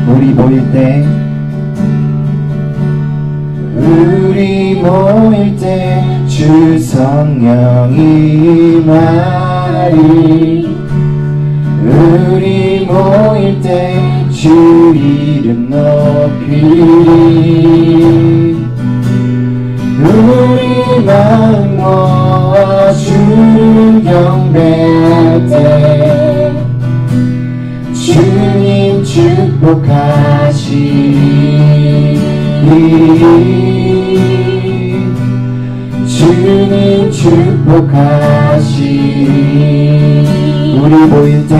우리 모일 때 주 성령이 말이 우리 모일 때 주 이름 높이리 우리 마음 모아 주를 경배할 때 주님 축복하시리 주님 축복하시리 우리 모일 때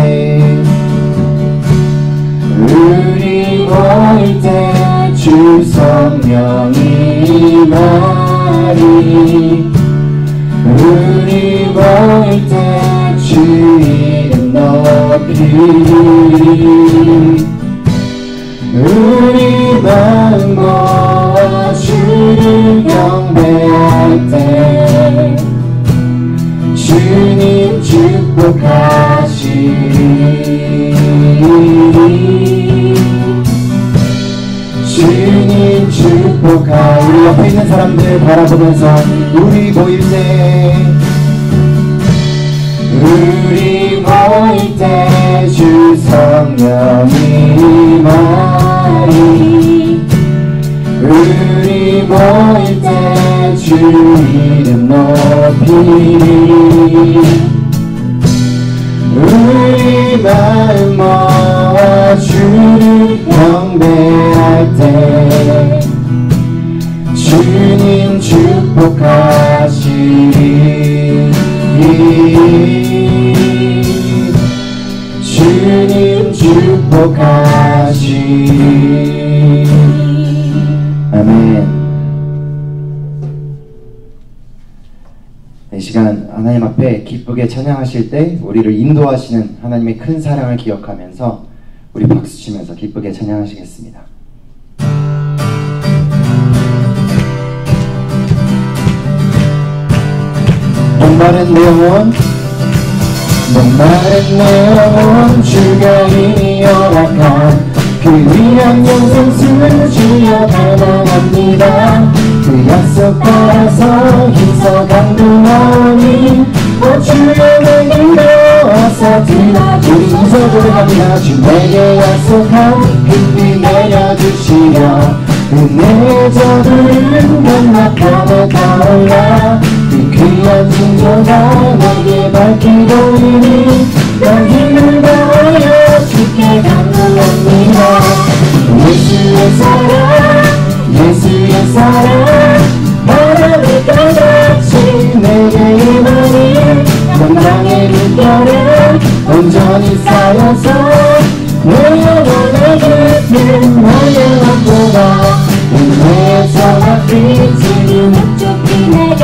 주 성령이 말이 우리 모일 때 주 이름 높이리 우리 마음 모아 주를 경배할 때 주님 축복하시리 주님 축복하 우리 옆에 있는 사람들 바라보면서 우리 모일 때 주 성령이 말이 우리 모일 때 주 이름 높이리 우리 마음 모아 주를 경배할 때 주님 축복하시리 주님 축복하시리 아멘. 이 시간 하나님 앞에 기쁘게 찬양하실 때 우리를 인도하시는 하나님의 큰 사랑을 기억하면서 우리 박수치면서 기쁘게 찬양하시겠습니다. 목마른 내 영혼 주가 이미 허락한 그 위한 영생수를 주여 감사합니다. 그 약속 따라서 힘써 강동하니 주여 내게로 어서 들어 우리 이서 고백합니다. 주 내게 약속한 금비 내려주시려 은혜의 저들은 연락함에 타올라 그 귀한 징조가 내게 밝히고 이니 난 힘을 다하여 주께 감사합니다. 예수의 사랑 예수의 사랑 바람을 떠났지 내게 임하니 영광의 물결에 온전히 쌓여서 내 영혼의 깊은 나의 왕보다 은혜의 성악빛 지금 흡족히 내려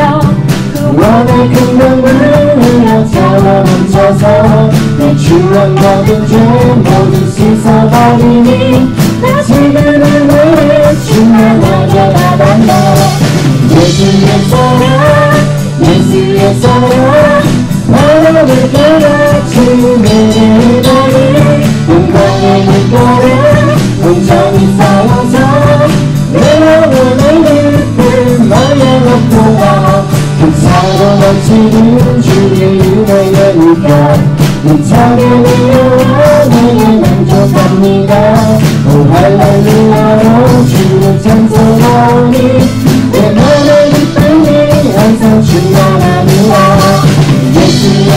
구원의 큰 강물을 흘려 차와 멈춰서 내 추억 모든 죄 모두 씻어버리니 나 지금은 너를 충만하게 받았네. 예수의 사랑 바람을 깨닫지 내게 임하니 영광의 물결에 온전히 쌓여서 내 영혼의 깊은 너의 목표가 감사로 넘치는 주의 은혜의 물결 힘차게 내려와 내게 만족합니다. 오 할렐루야로 주를 찬송하오니 내 맘의 기쁨이 항상 충만합니다. 예수의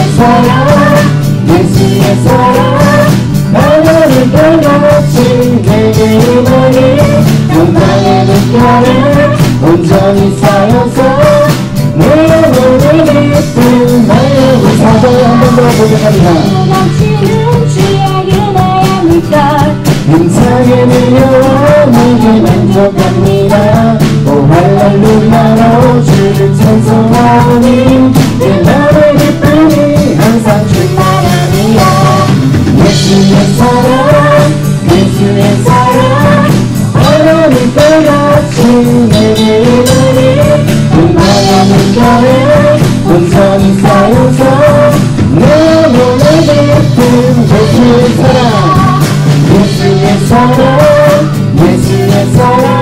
사랑 바람을 깨닫지 내게 임하니 영광의 물결에 온전히 쌓여서 내 영혼의 깊은 나의 우사도 한 번 더 고백합니다. 넘치는 주의 은혜의 물결 힘차게 내려와 내게 만족합니다. 오 할렐루야로 주를 찬송하오니 내 맘의 기쁨이 항상 충만합니다. 예수의 사랑 바람을 깨닫지 내게 임하니 영광의 물결에 온전히 쌓여서 내 영혼의 깊은 예수의 사랑 사랑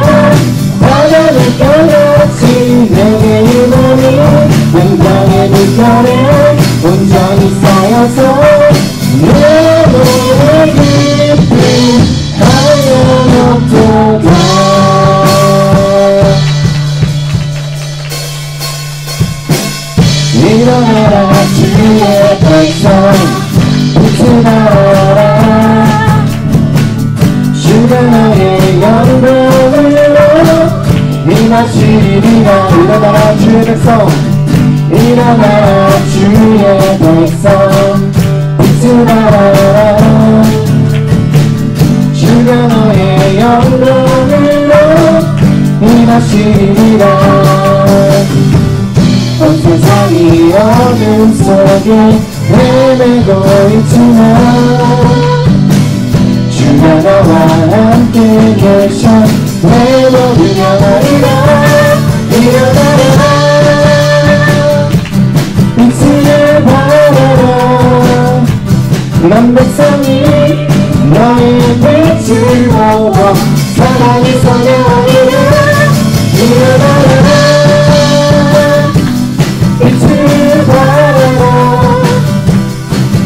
바다를 떠났지 내게 유난히 영광의 물결에 온전히 쌓여서 내 몸에 깊은 하얀 녹조가 일어나라 주의 백성 빛을 발하라 주가 너의 영광으로 임하시리라 일어나라 주의 백성 일어나라 주의 백성 빛을 발하라 주가 너의 영광으로 임하시리라 온 세상이 어둠 속에 헤매고 있지만 주가 너와 함께 계셔 내 모든 영원이라 일어나라 빛을 발하라 만 백성이 너의 빛을 보고 사랑의 선양이라 일어나라 빛을 발하라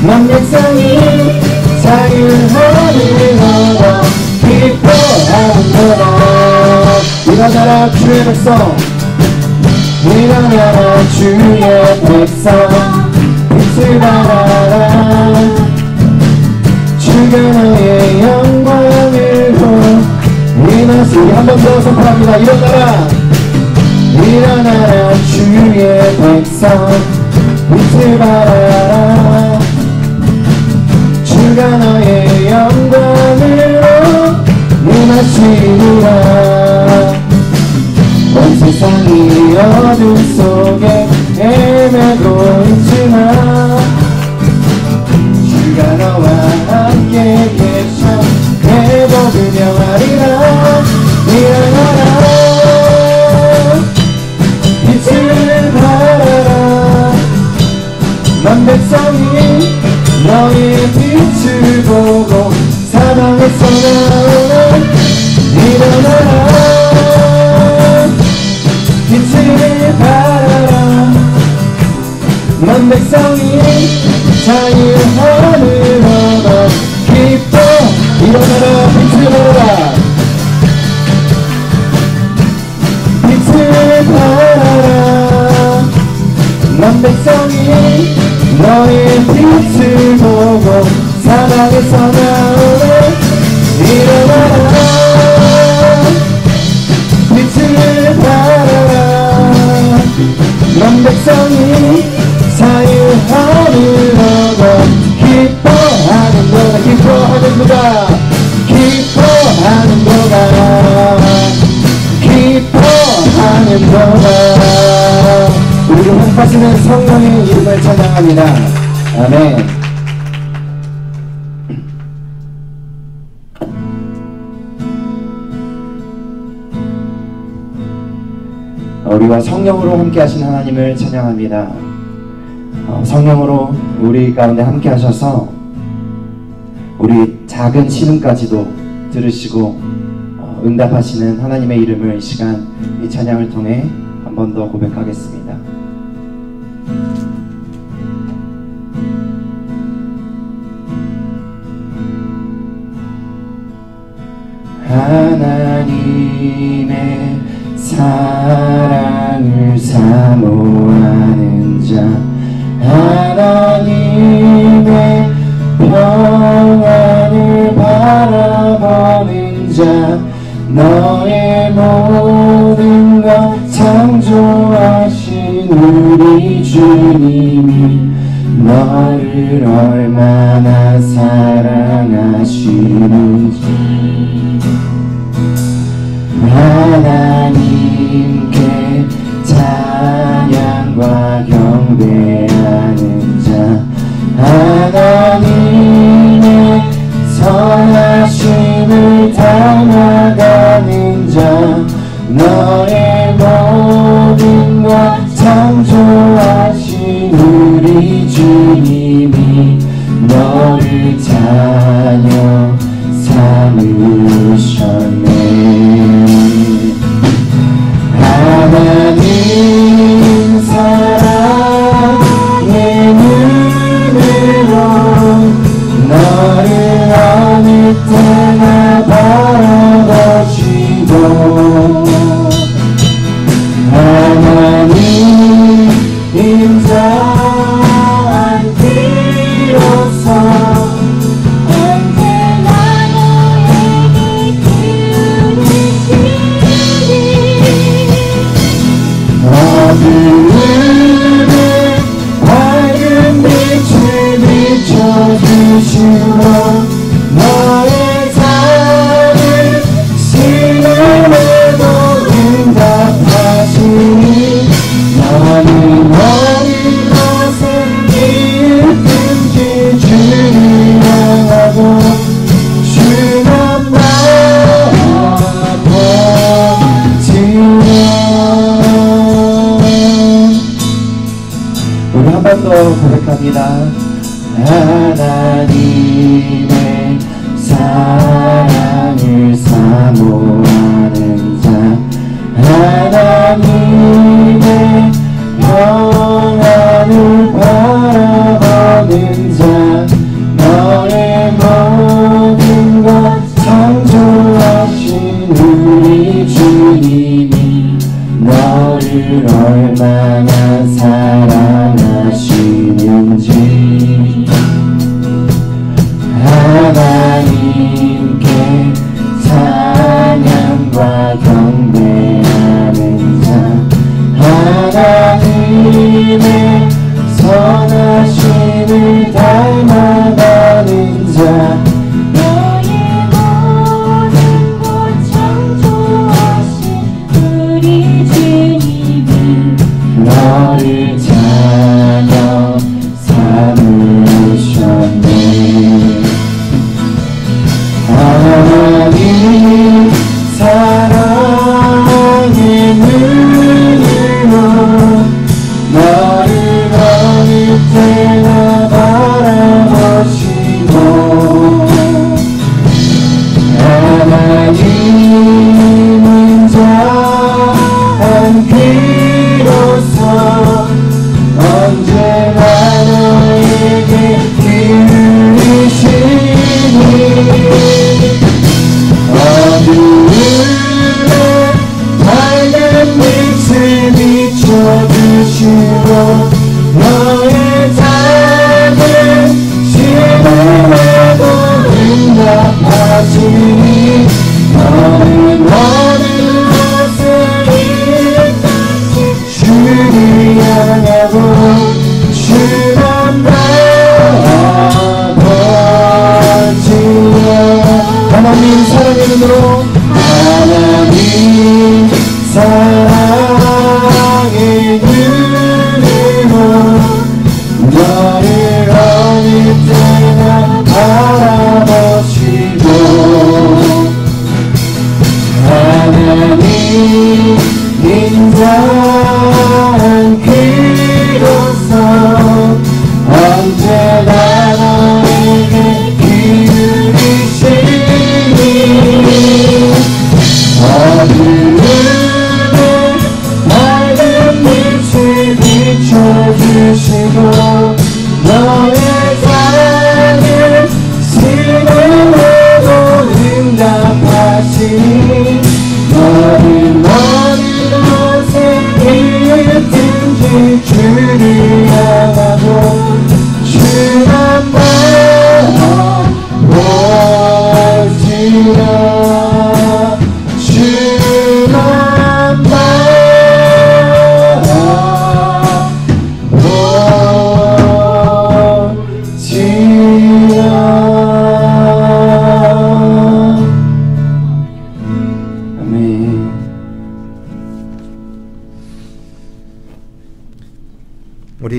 만 백성이 자유하늘을 넘어 기뻐하는구나 일어나라 주의 백성 일어나라 주의 백성 빛을 발하라 주가 너의 영광으로 임하시리 한 번 더 선포합니다 일어나라 일어나라 주의 백성 빛을 발하라 주가 너의 영광으로 임하시리라 온 세상이 어둠 속에 헤매고 있지만 주가 너와 함께 계셔 내 모든 영원이라 일어나라 빛을 발하라 만 백성이 너의 빛을 보고 사방에서 나오는 일어나라 빛을 발하라 만 백성이 자유하늘 얻어 기뻐 일어나라 빛을 발하라 빛을 발하라 만 백성이 너의 빛을 보고 사방에서 나오네 일어나라 빛을 발하라 만 백성이 자유하늘 얻어 기뻐하는 거다 기뻐하는 거다 기뻐하는 거다 기뻐하는 거다 우리를 환파시는 성령의 이름을 찬양합니다. 아멘. 우리와 성령으로 함께 하신 하나님을 찬양합니다. 성령으로 우리 가운데 함께 하셔서 우리 작은 신음까지도 들으시고 응답하시는 하나님의 이름을 이 시간 이 찬양을 통해 한 번 더 고백하겠습니다. 하나님의 사랑을 사모하는 자 하나님의 평안을 바라보는 자 너의 모든 것 창조하신 우리 주님이 너를 얼마나 사랑하시는지 하나님께 찬양과 경배하는 자 하나님의 선하심을 닮아가는 자 너의 모든 것 창조하신 우리 주님이 너를 자녀 삼으셨네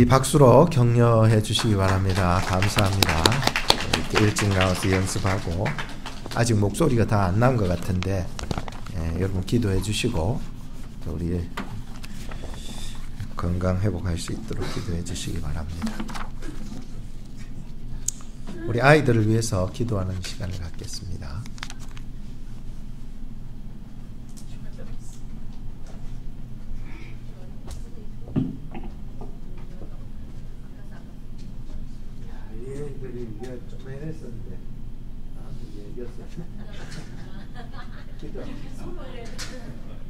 우리 박수로 격려해 주시기 바랍니다. 감사합니다. 이렇게 일찍 나와서 연습하고 아직 목소리가 다 안 나온 것 같은데 여러분 기도해 주시고 또 우리 건강 회복할 수 있도록 기도해 주시기 바랍니다. 우리 아이들을 위해서 기도하는 시간을 갖겠습니다. 얘들이 좀 해냈었는데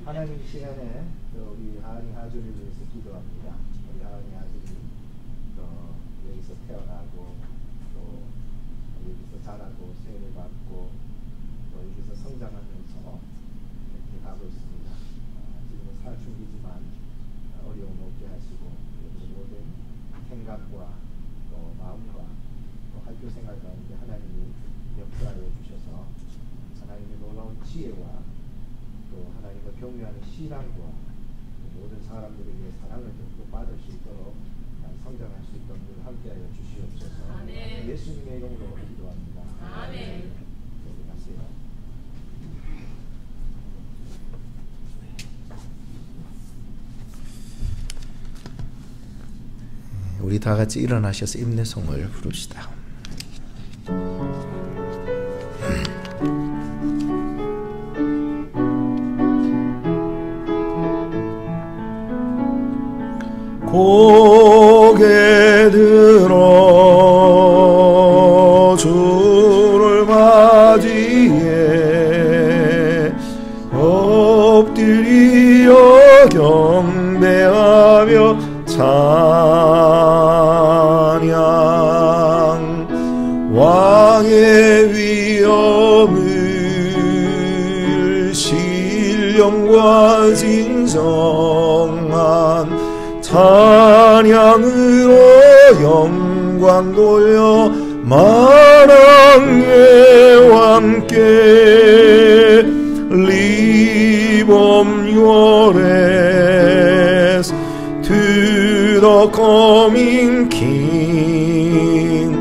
하나님 시간에 우리 하은이 하준을 위해서 기도합니다. 우리 하은이 하준이 여기서 태어나고 또 여기서 자라고 세례 받고 또 여기서 성장하면서 이렇게 가고 있습니다. 지금은 사춘기지만 어려움 없게 하시고 모든 생각과 또 마음과 또 학교 생활 가운데 하나님이 역사하여 주셔서 하나님의 놀라운 지혜와 또 하나님과 경외하는 신앙과 모든 사람들을 위해 사랑을 듬뿍 받을 수 있도록 성장할 수 있도록 함께하여 주시옵소서. 아멘. 예수님의 이름으로 기도합니다. 아멘. 기도하세요. 우리 다 같이 일어나셔서 임내송을 부릅시다. 고개 들어 주를 맞이해 엎드려 경배하며 찬양 왕의 위엄을 신령과 진정한 찬양으로 영광 돌려 만왕의 왕께 Live on your rest to the coming King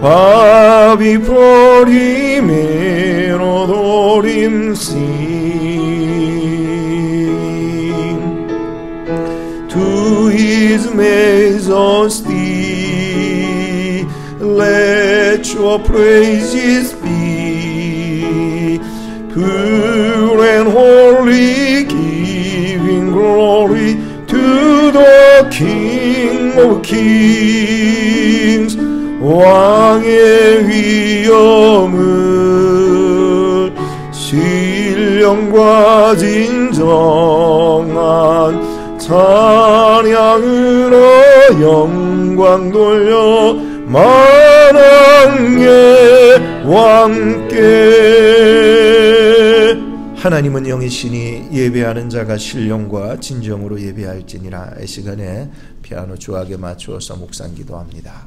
bow before him and adore him sing to his majesty let your praises be pure and holy giving glory to the King of Kings 왕의 위엄을 신령과 진정한 찬양으로 영광 돌려 만왕의 왕께 하나님은 영이시니 예배하는 자가 신령과 진정으로 예배할지니라. 이 시간에 피아노 주악에 맞추어서 묵상 기도합니다.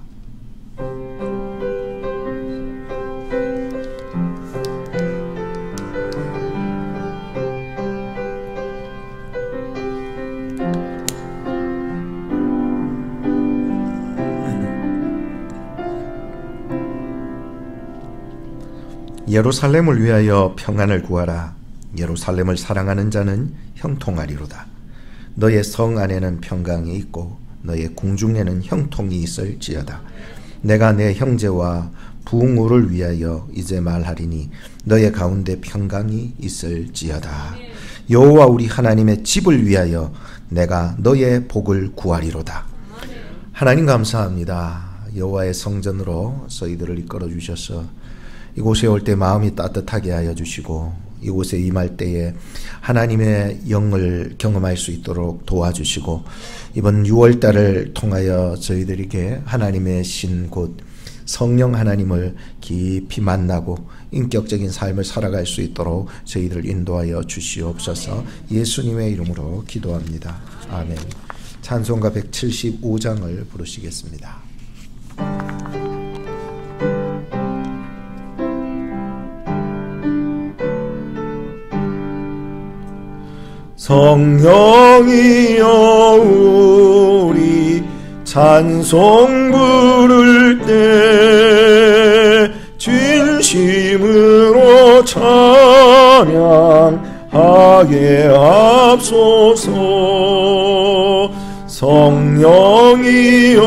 예루살렘을 위하여 평안을 구하라. 예루살렘을 사랑하는 자는 형통하리로다. 너의 성 안에는 평강이 있고 너의 궁중에는 형통이 있을지어다. 내가 내 형제와 부흥우를 위하여 이제 말하리니 너의 가운데 평강이 있을지어다. 여호와 우리 하나님의 집을 위하여 내가 너의 복을 구하리로다. 하나님 감사합니다. 여호와의 성전으로 저희들을 이끌어 주셔서 이곳에 올 때 마음이 따뜻하게 하여 주시고 이곳에 임할 때에 하나님의 영을 경험할 수 있도록 도와주시고 이번 6월달을 통하여 저희들에게 하나님의 신 곧 성령 하나님을 깊이 만나고 인격적인 삶을 살아갈 수 있도록 저희들을 인도하여 주시옵소서. 예수님의 이름으로 기도합니다. 아멘. 찬송가 175장을 부르시겠습니다. 성령이여 우리 찬송 부를 때 진심으로 찬양하게 합소서. 성령이여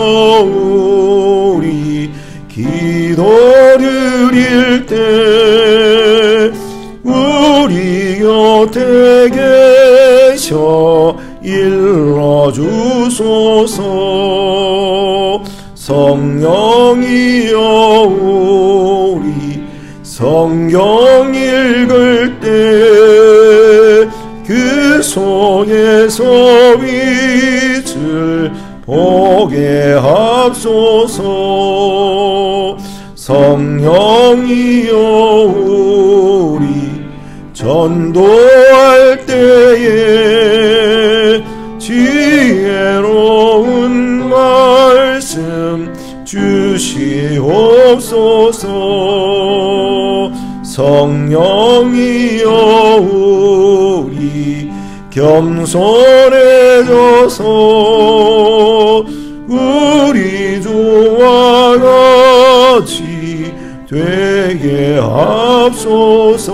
우리 기도 드릴 때 우리 곁에 계셔 일러주소서. 성령이여 우리 성경 읽을 때 그 속에서 빛을 보게 합소서. 성령이여 우리 전도할 때에 지혜로운 말씀 주시옵소서. 성령이여 우리 겸손해져서 우리 주와 같이 되게 합소서.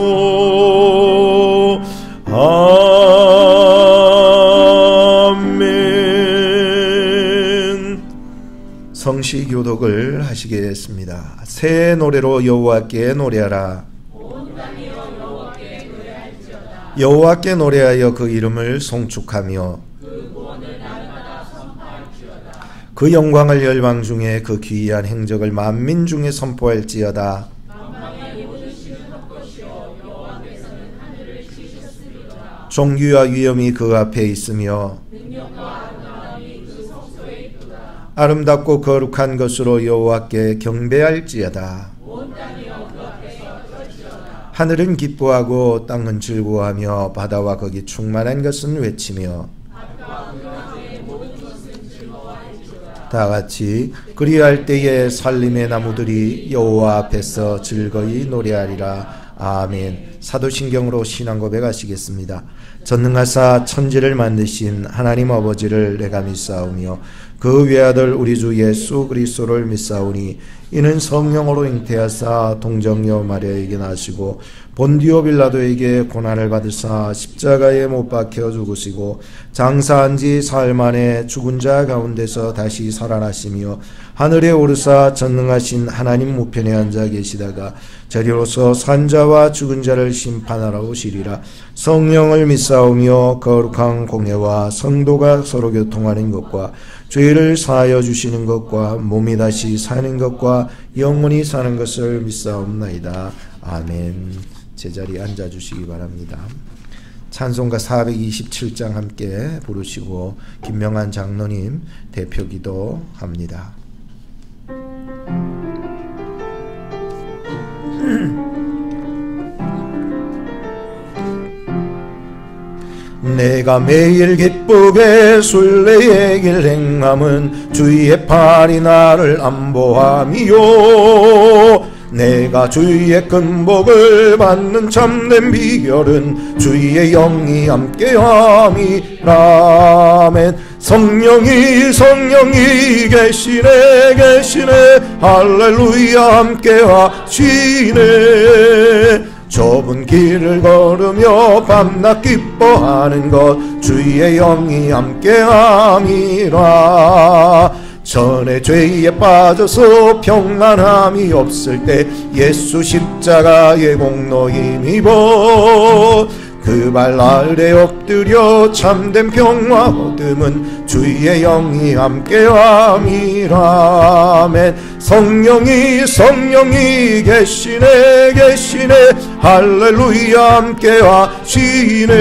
아멘. 성시교독을 하시겠습니다. 새 노래로 여호와께 노래하라. 여호와께 노래하여 그 이름을 송축하며 그 영광을 열방 중에 그 귀한 행적을 만민 중에 선포할지어다. 종귀와 위엄이 그 앞에 있으며 아름답고 거룩한 것으로 여호와께 경배할지어다. 하늘은 기뻐하고 땅은 즐거워하며 바다와 거기 충만한 것은 외치며 다같이 그리할 때에 살림의 나무들이 여호와 앞에서 즐거이 노래하리라. 아멘. 사도신경으로 신앙 고백하시겠습니다. 전능하사 천지를 만드신 하나님 아버지를 내가 믿사오며 그 외아들 우리 주 예수 그리스도를 믿사오니 이는 성령으로 잉태하사 동정녀 마리아에게 나시고 본디오 빌라도에게 고난을 받으사 십자가에 못 박혀 죽으시고 장사한 지 사흘 만에 죽은 자 가운데서 다시 살아나시며 하늘에 오르사 전능하신 하나님 우편에 앉아 계시다가 저리로서 산자와 죽은 자를 심판하러 오시리라. 성령을 믿사오며 거룩한 공회와 성도가 서로 교통하는 것과 죄를 사하여 주시는 것과 몸이 다시 사는 것과 영원히 사는 것을 믿사옵나이다. 아멘. 제자리에 앉아주시기 바랍니다. 찬송가 427장 함께 부르시고 김명한 장로님 대표기도 합니다. 내가 매일 기쁘게 순례의 길 행함은 주의 팔이 나를 안보함이요. 내가 주의 큰 복을 받는 참된 비결은 주의 영이 함께함이라. 아멘. 성령이 계시네 할렐루야 함께하시네. 좁은 길을 걸으며 밤낮 기뻐하는 것 주의 영이 함께함이라. 전에 죄에 빠져서 평안함이 없을 때 예수 십자가의 공로 힘입어 그 발 아래 엎드려 참된 평화 얻음은 주의 영이 함께함이라. 아멘. 성령이 계시네 할렐루야 함께하시네.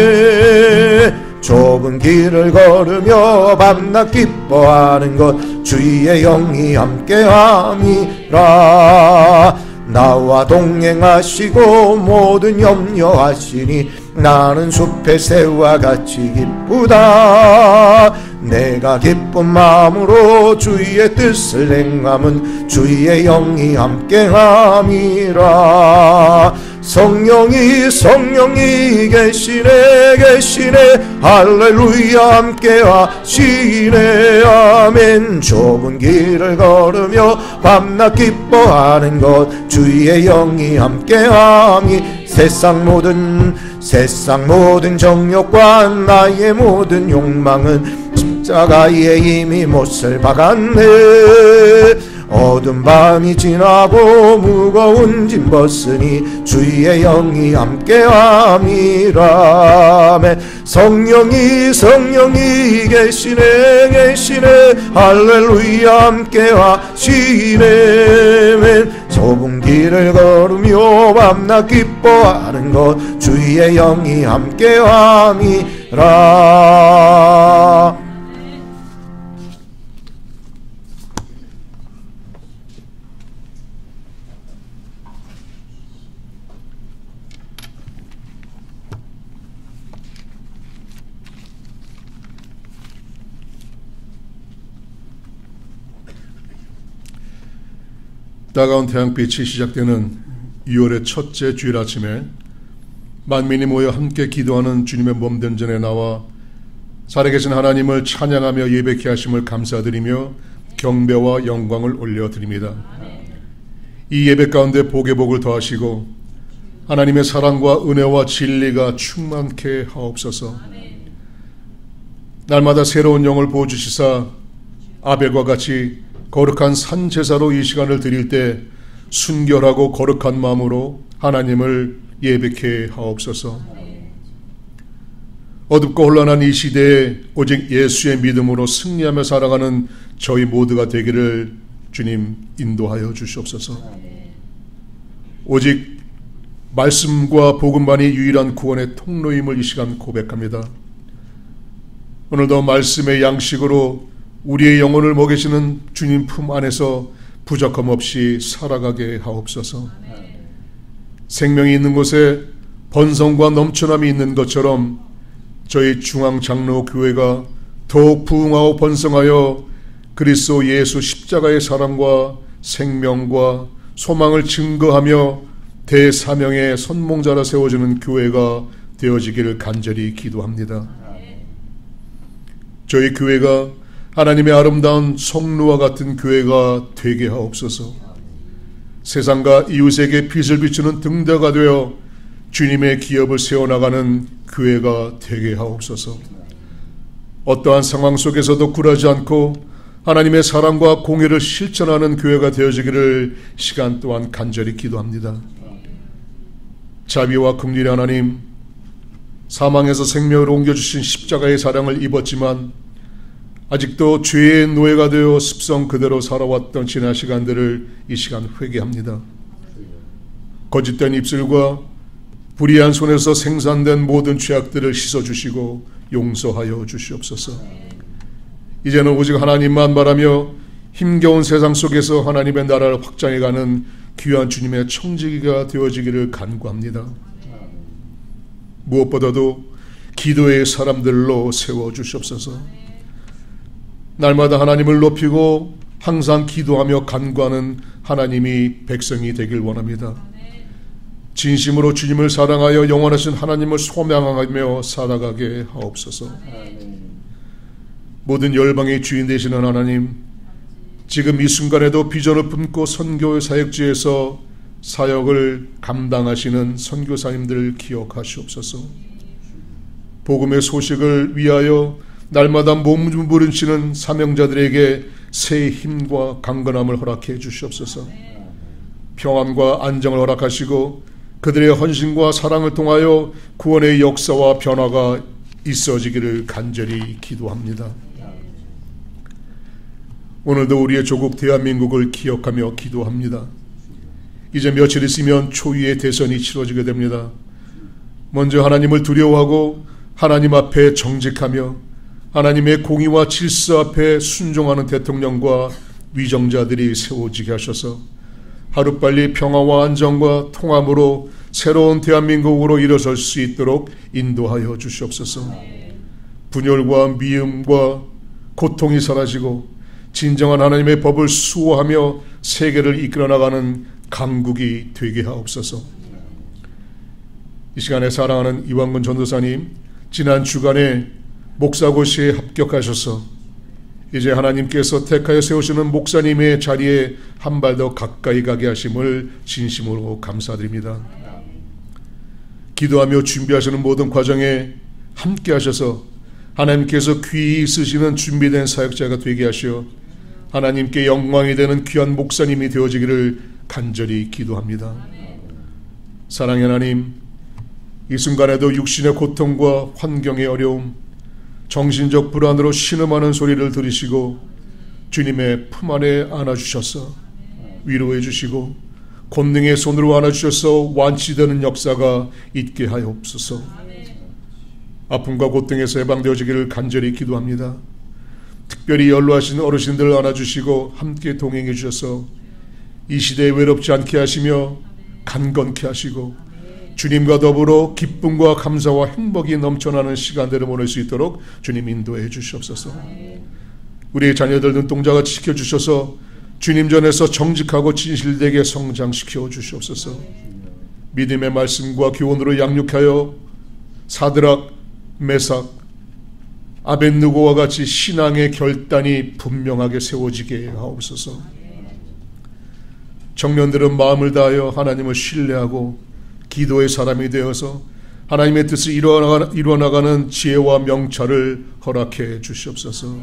좁은 길을 걸으며 밤낮 기뻐하는 것 주의 영이 함께함이라. 나와 동행하시고 모든 염려하시니 나는 숲의 새와 같이 기쁘다. 내가 기쁜 마음으로 주의 뜻을 행함은 주의 영이 함께함이라. 성령이 계시네 할렐루야 함께 하시네 아멘. 좁은 길을 걸으며 밤낮 기뻐하는 것 주의 영이 함께 함이 세상 모든 정욕과 나의 모든 욕망은 십자가에 이미 못을 박았네. 어두운 밤이 지나고 무거운 짐 벗으니 주의 영이 함께함이라. 성령이 계시네 할렐루야 함께하시네. 좁은 길을 걸으며 밤낮 기뻐하는 것 주의 영이 함께함이라. 따가운 태양빛이 시작되는 2월의 첫째 주일 아침에 만민이 모여 함께 기도하는 주님의 몸된 전에 나와 살아계신 하나님을 찬양하며 예배케 하심을 감사드리며 경배와 영광을 올려드립니다. 이 예배 가운데 복의 복을 더하시고 하나님의 사랑과 은혜와 진리가 충만케 하옵소서. 날마다 새로운 영을 부어주시사 아벨과 같이 거룩한 산제사로 이 시간을 드릴 때 순결하고 거룩한 마음으로 하나님을 예배케 하옵소서. 어둡고 혼란한 이 시대에 오직 예수의 믿음으로 승리하며 살아가는 저희 모두가 되기를 주님 인도하여 주시옵소서. 오직 말씀과 복음만이 유일한 구원의 통로임을 이 시간 고백합니다. 오늘도 말씀의 양식으로 우리의 영혼을 먹이시는 주님 품 안에서 부족함 없이 살아가게 하옵소서. 생명이 있는 곳에 번성과 넘쳐남이 있는 것처럼 저희 중앙장로교회가 더욱 부흥하고 번성하여 그리스도 예수 십자가의 사랑과 생명과 소망을 증거하며 대사명의 선봉자라 세워지는 교회가 되어지기를 간절히 기도합니다. 저희 교회가 하나님의 아름다운 성루와 같은 교회가 되게 하옵소서. 세상과 이웃에게 빛을 비추는 등대가 되어 주님의 기업을 세워나가는 교회가 되게 하옵소서. 어떠한 상황 속에서도 굴하지 않고 하나님의 사랑과 공의를 실천하는 교회가 되어지기를 시간 또한 간절히 기도합니다. 자비와 긍휼의 하나님, 사망에서 생명을 옮겨주신 십자가의 사랑을 입었지만 아직도 죄의 노예가 되어 습성 그대로 살아왔던 지난 시간들을 이 시간 회개합니다. 거짓된 입술과 불의한 손에서 생산된 모든 죄악들을 씻어주시고 용서하여 주시옵소서. 이제는 오직 하나님만 바라며 힘겨운 세상 속에서 하나님의 나라를 확장해가는 귀한 주님의 청지기가 되어지기를 간구합니다. 무엇보다도 기도의 사람들로 세워주시옵소서. 날마다 하나님을 높이고 항상 기도하며 간구하는 하나님이 백성이 되길 원합니다. 진심으로 주님을 사랑하여 영원하신 하나님을 소망하며 살아가게 하옵소서. 모든 열방의 주인 되시는 하나님, 지금 이 순간에도 비전을 품고 선교의 사역지에서 사역을 감당하시는 선교사님들을 기억하시옵소서. 복음의 소식을 위하여 날마다 몸부림치는 사명자들에게 새 힘과 강건함을 허락해 주시옵소서. 평안과 안정을 허락하시고 그들의 헌신과 사랑을 통하여 구원의 역사와 변화가 있어지기를 간절히 기도합니다. 오늘도 우리의 조국 대한민국을 기억하며 기도합니다. 이제 며칠 있으면 초유의 대선이 치러지게 됩니다. 먼저 하나님을 두려워하고 하나님 앞에 정직하며 하나님의 공의와 질서 앞에 순종하는 대통령과 위정자들이 세워지게 하셔서 하루빨리 평화와 안정과 통함으로 새로운 대한민국으로 일어설 수 있도록 인도하여 주시옵소서. 분열과 미움과 고통이 사라지고 진정한 하나님의 법을 수호하며 세계를 이끌어나가는 강국이 되게 하옵소서. 이 시간에 사랑하는 이완근 전도사님, 지난 주간에 목사고시에 합격하셔서 이제 하나님께서 택하여 세우시는 목사님의 자리에 한 발 더 가까이 가게 하심을 진심으로 감사드립니다. 기도하며 준비하시는 모든 과정에 함께 하셔서 하나님께서 귀히 쓰시는 준비된 사역자가 되게 하시어 하나님께 영광이 되는 귀한 목사님이 되어지기를 간절히 기도합니다. 사랑의 하나님, 이 순간에도 육신의 고통과 환경의 어려움, 정신적 불안으로 신음하는 소리를 들으시고 주님의 품 안에 안아주셔서 위로해 주시고 권능의 손으로 안아주셔서 완치되는 역사가 있게 하옵소서. 아픔과 고통에서 해방되어지기를 간절히 기도합니다. 특별히 연로하신 어르신들을 안아주시고 함께 동행해 주셔서 이 시대에 외롭지 않게 하시며 강건케 하시고 주님과 더불어 기쁨과 감사와 행복이 넘쳐나는 시간들을 보낼 수 있도록 주님 인도해 주시옵소서. 우리의 자녀들 눈동자같이 지켜주셔서 주님 전에서 정직하고 진실되게 성장시켜 주시옵소서. 믿음의 말씀과 교훈으로 양육하여 사드락, 메삭, 아벳느고와 같이 신앙의 결단이 분명하게 세워지게 하옵소서. 청년들은 마음을 다하여 하나님을 신뢰하고 기도의 사람이 되어서 하나님의 뜻을 이루어나가는 지혜와 명철을 허락해 주시옵소서.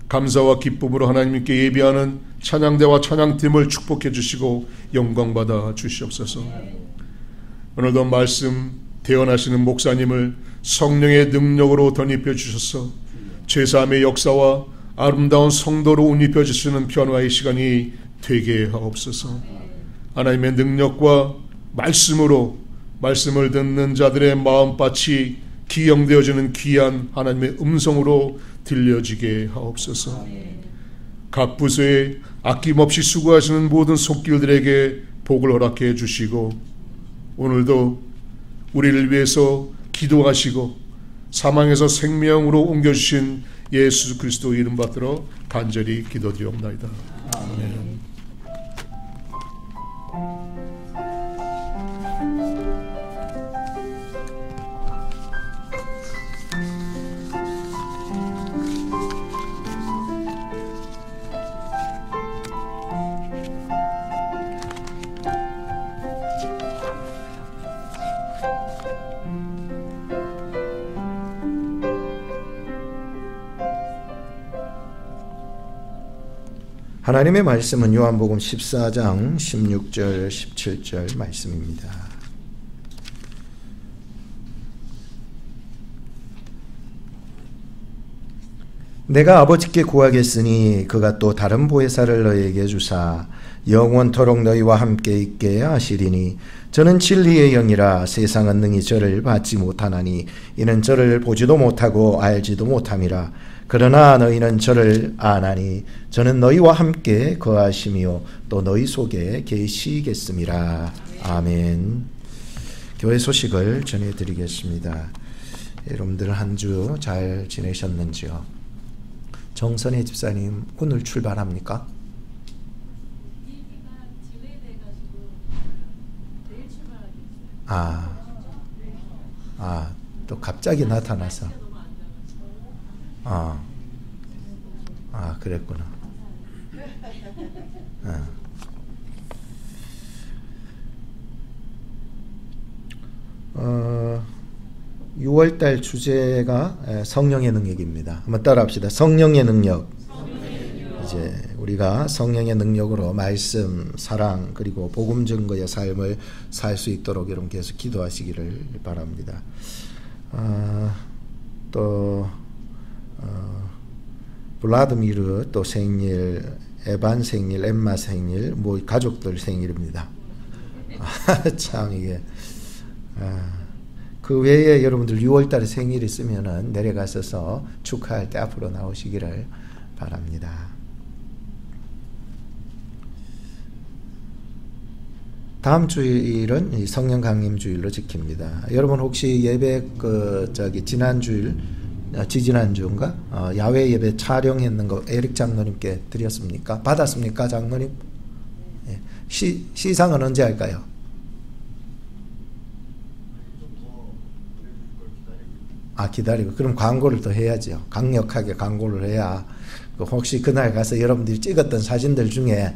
감사와 기쁨으로 하나님께 예비하는 찬양대와 찬양팀을 축복해 주시고 영광받아 주시옵소서. 오늘도 말씀 대언하시는 목사님을 성령의 능력으로 덧입혀 주셔서 죄사함의 역사와 아름다운 성도로 운입혀 주시는 변화의 시간이 되게 하옵소서. 하나님의 능력과 말씀으로 말씀을 듣는 자들의 마음밭이 기영되어지는 귀한 하나님의 음성으로 들려지게 하옵소서. 각 부서에 아낌없이 수고하시는 모든 손길들에게 복을 허락해 주시고 오늘도 우리를 위해서 기도하시고 사망에서 생명으로 옮겨주신 예수 그리스도 이름 받들어 간절히 기도드리옵나이다. 아멘. 하나님의 말씀은 요한복음 14장 16절 17절 말씀입니다. 내가 아버지께 구하겠으니 그가 또 다른 보혜사를 너희에게 주사 영원토록 너희와 함께 있게 하시리니 저는 진리의 영이라 세상은 능히 저를 받지 못하나니 이는 저를 보지도 못하고 알지도 못함이라. 그러나 너희는 저를 아나니 저는 너희와 함께 거하시며 또 너희 속에 계시겠음이라. 아멘. 교회 소식을 전해드리겠습니다. 여러분들 한 주 잘 지내셨는지요? 정선혜 집사님 오늘 출발합니까? 또 갑자기 나타나서 그랬구나. 6월달 주제가 성령의 능력입니다. 한번 따라합시다. 성령의 능력. 이제 우리가 성령의 능력으로 말씀, 사랑 그리고 복음 증거의 삶을 살 수 있도록 여러분 계속 기도하시기를 바랍니다. 블라드미르 또 생일, 에반 생일, 엠마 생일, 뭐 가족들 생일입니다. 참 이게 그 외에 여러분들 6월달에 생일 있으면은 내려가셔서 축하할 때 앞으로 나오시기를 바랍니다. 다음 주일은 성령 강림 주일로 지킵니다. 여러분 혹시 예배 지지난주인가 야외 예배 촬영했는 거 에릭 장로님께 드렸습니까? 받았습니까, 장로님? 예. 시상은 언제 할까요? 기다리고 그럼 광고를 더 해야죠. 강력하게 광고를 해야 혹시 그날 가서 여러분들이 찍었던 사진들 중에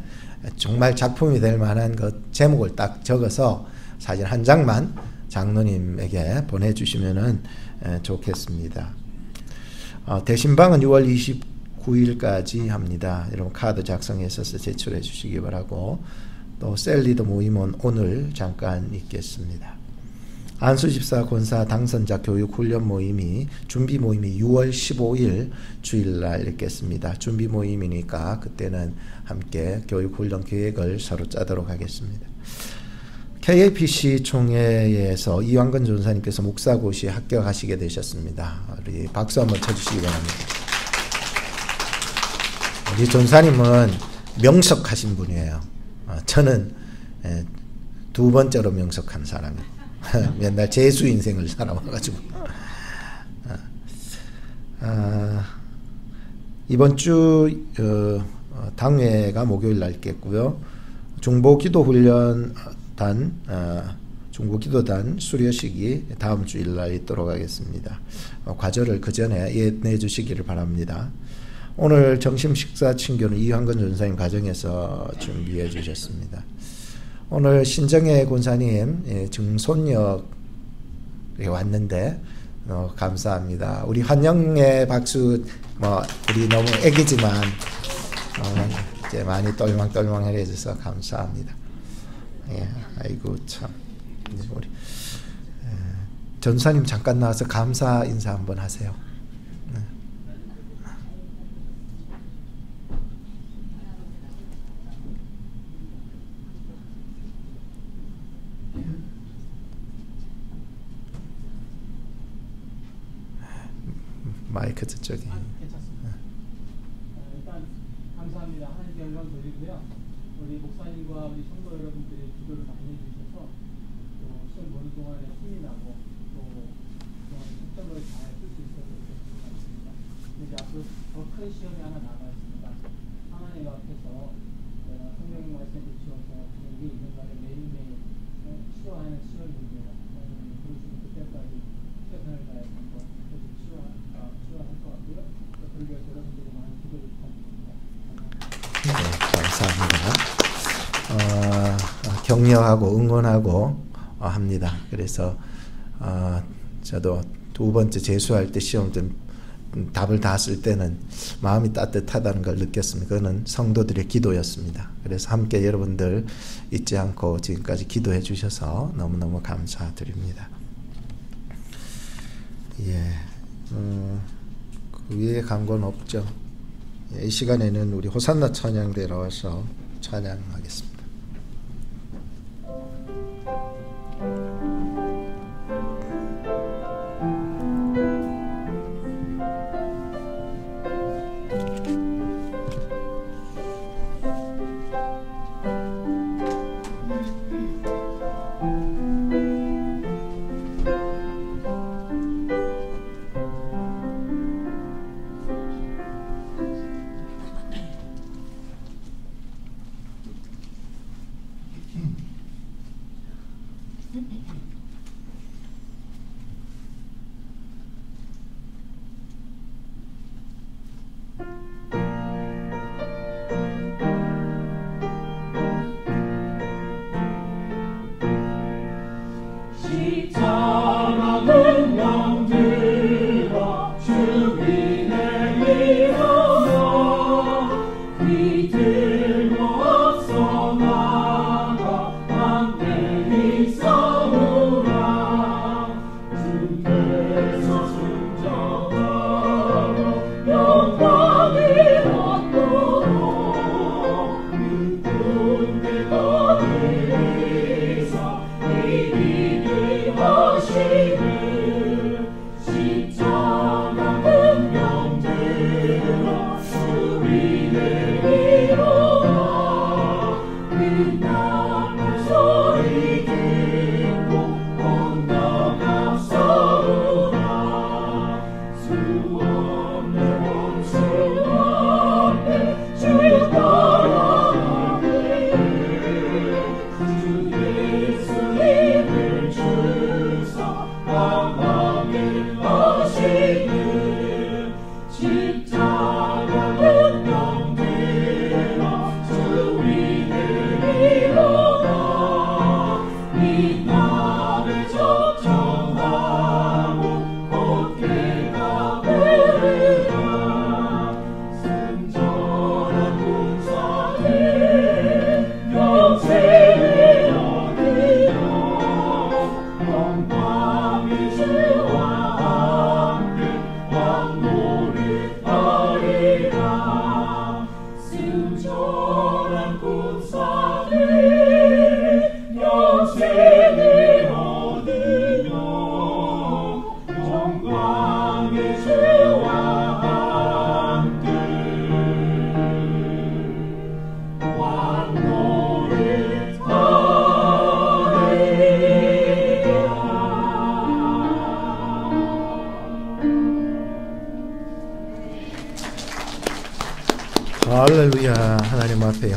정말 작품이 될 만한 그 제목을 딱 적어서 사진 한 장만 장로님에게 보내주시면은 좋겠습니다. 대신방은 6월 29일까지 합니다. 여러분 카드 작성해서 제출해 주시기 바라고, 또 셀리더 모임은 오늘 잠깐 있겠습니다. 안수집사 권사 당선자 교육훈련 모임이 준비 모임이 6월 15일 주일날 있겠습니다. 준비 모임이니까 그때는 함께 교육훈련 계획을 서로 짜도록 하겠습니다. KAPC 총회에서 이완근 전사님께서 목사고시에 합격하시게 되셨습니다. 우리 박수 한번 쳐주시기 바랍니다. 우리 전사님은 명석하신 분이에요. 저는 두 번째로 명석한 사람이에요. 맨날 재수 인생을 살아와가지고. 이번 주 당회가 목요일 날 있겠고요. 중보기도단 수료식이 다음 주일 날 있도록 하겠습니다. 과절을 그 전에 내주시기를 바랍니다. 오늘 점심 식사 친교는 이완근 전사님 가정에서 준비해 주셨습니다. 오늘 신정혜 권사님 증손녀에 왔는데 감사합니다. 우리 환영의 박수, 우리 너무 애기지만 이제 많이 똘망똘망하게 해줘서 감사합니다. 예, 아이고 참. 우리 전사님 잠깐 나와서 감사 인사 한번 하세요. 마이크 저쪽에. 괜찮습니다. 일단 감사합니다. 하나님께 영광 드리고요. 우리 목사님과 우리 성도 여러분들이 기도를 많이 해주셔서 또 시험 보는 동안에 힘이 나고 또 학점을 잘 쓸 수 있어서 좋습니다. 이제 앞으로 더 큰 시험이 하나 남아 있습니다. 하나님 앞에서 성경 말씀을 비추어서 여기 있는 날에 매일매일 치료하는 시험인데요. 그러시면 그때까지 최선을 다해서 한번 치료할 것 같고요. 또 그러기 위해서 여러분들이 많은 기도를 부탁드립니다. 감사합니다. 격려하고 응원하고 합니다. 그래서 저도 두 번째 재수할 때 시험 때 답을 다 쓸 때는 마음이 따뜻하다는 걸 느꼈습니다. 그거는 성도들의 기도였습니다. 그래서 함께 여러분들 잊지 않고 지금까지 기도해 주셔서 너무너무 감사드립니다. 예, 그 위에 광고는 없죠. 이 시간에는 우리 호산나 찬양대 나와서 찬양하겠습니다. 들고 앞서 나가 함께 있어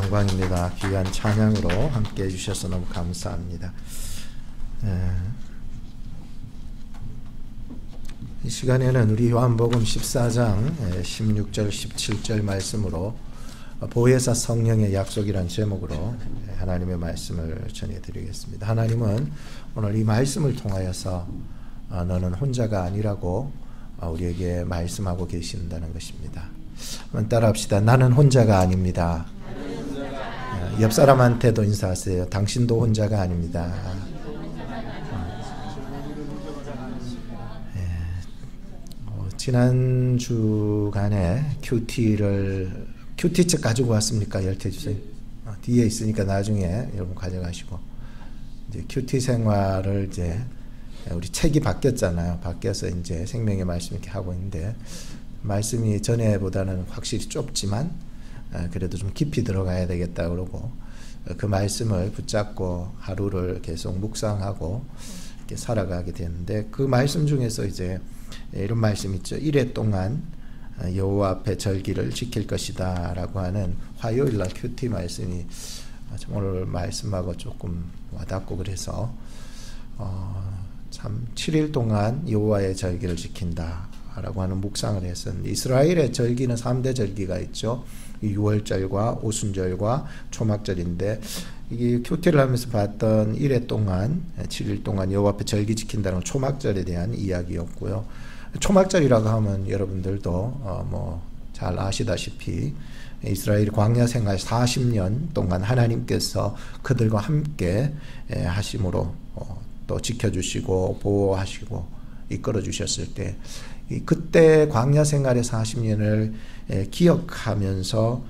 영광입니다. 귀한 찬양으로 함께 해주셔서 너무 감사합니다. 이 시간에는 우리 요한복음 14장 16절 17절 말씀으로 보혜사 성령의 약속이란 제목으로 하나님의 말씀을 전해드리겠습니다. 하나님은 오늘 이 말씀을 통하여서 너는 혼자가 아니라고 우리에게 말씀하고 계신다는 것입니다. 한번 따라합시다. 나는 혼자가 아닙니다. 옆 사람한테도 인사하세요. 당신도 혼자가 아닙니다. 지난 주간에 큐티책 가지고 왔습니까? 열태 주세요. 뒤에 있으니까 나중에 여러분 가져가시고, 이제 큐티 생활을 이제 우리 책이 바뀌었잖아요. 바뀌어서 이제 생명의 말씀 이렇게 하고 있는데, 말씀이 전에보다는 확실히 좁지만 그래도 좀 깊이 들어가야 되겠다 그러고, 그 말씀을 붙잡고 하루를 계속 묵상하고 이렇게 살아가게 되는데, 그 말씀 중에서 이제 이런 말씀 있죠. 1회 동안 여호와 앞에 절기를 지킬 것이다 라고 하는 화요일날 큐티 말씀이 오늘 말씀하고 조금 와닿고, 그래서 참 7일 동안 여호와의 절기를 지킨다 라고 하는 묵상을 했었는데, 이스라엘의 절기는 3대 절기가 있죠. 유월절과 오순절과 초막절인데, 이게 큐티를 하면서 봤던 1회 동안 7일 동안 여호와 앞에 절기 지킨다는 초막절에 대한 이야기였고요. 초막절이라고 하면 여러분들도 뭐 잘 아시다시피 이스라엘 광야 생활 40년 동안 하나님께서 그들과 함께 하심으로 또 지켜주시고 보호하시고 이끌어 주셨을 때, 그때 광야 생활의 40년을 기억하면서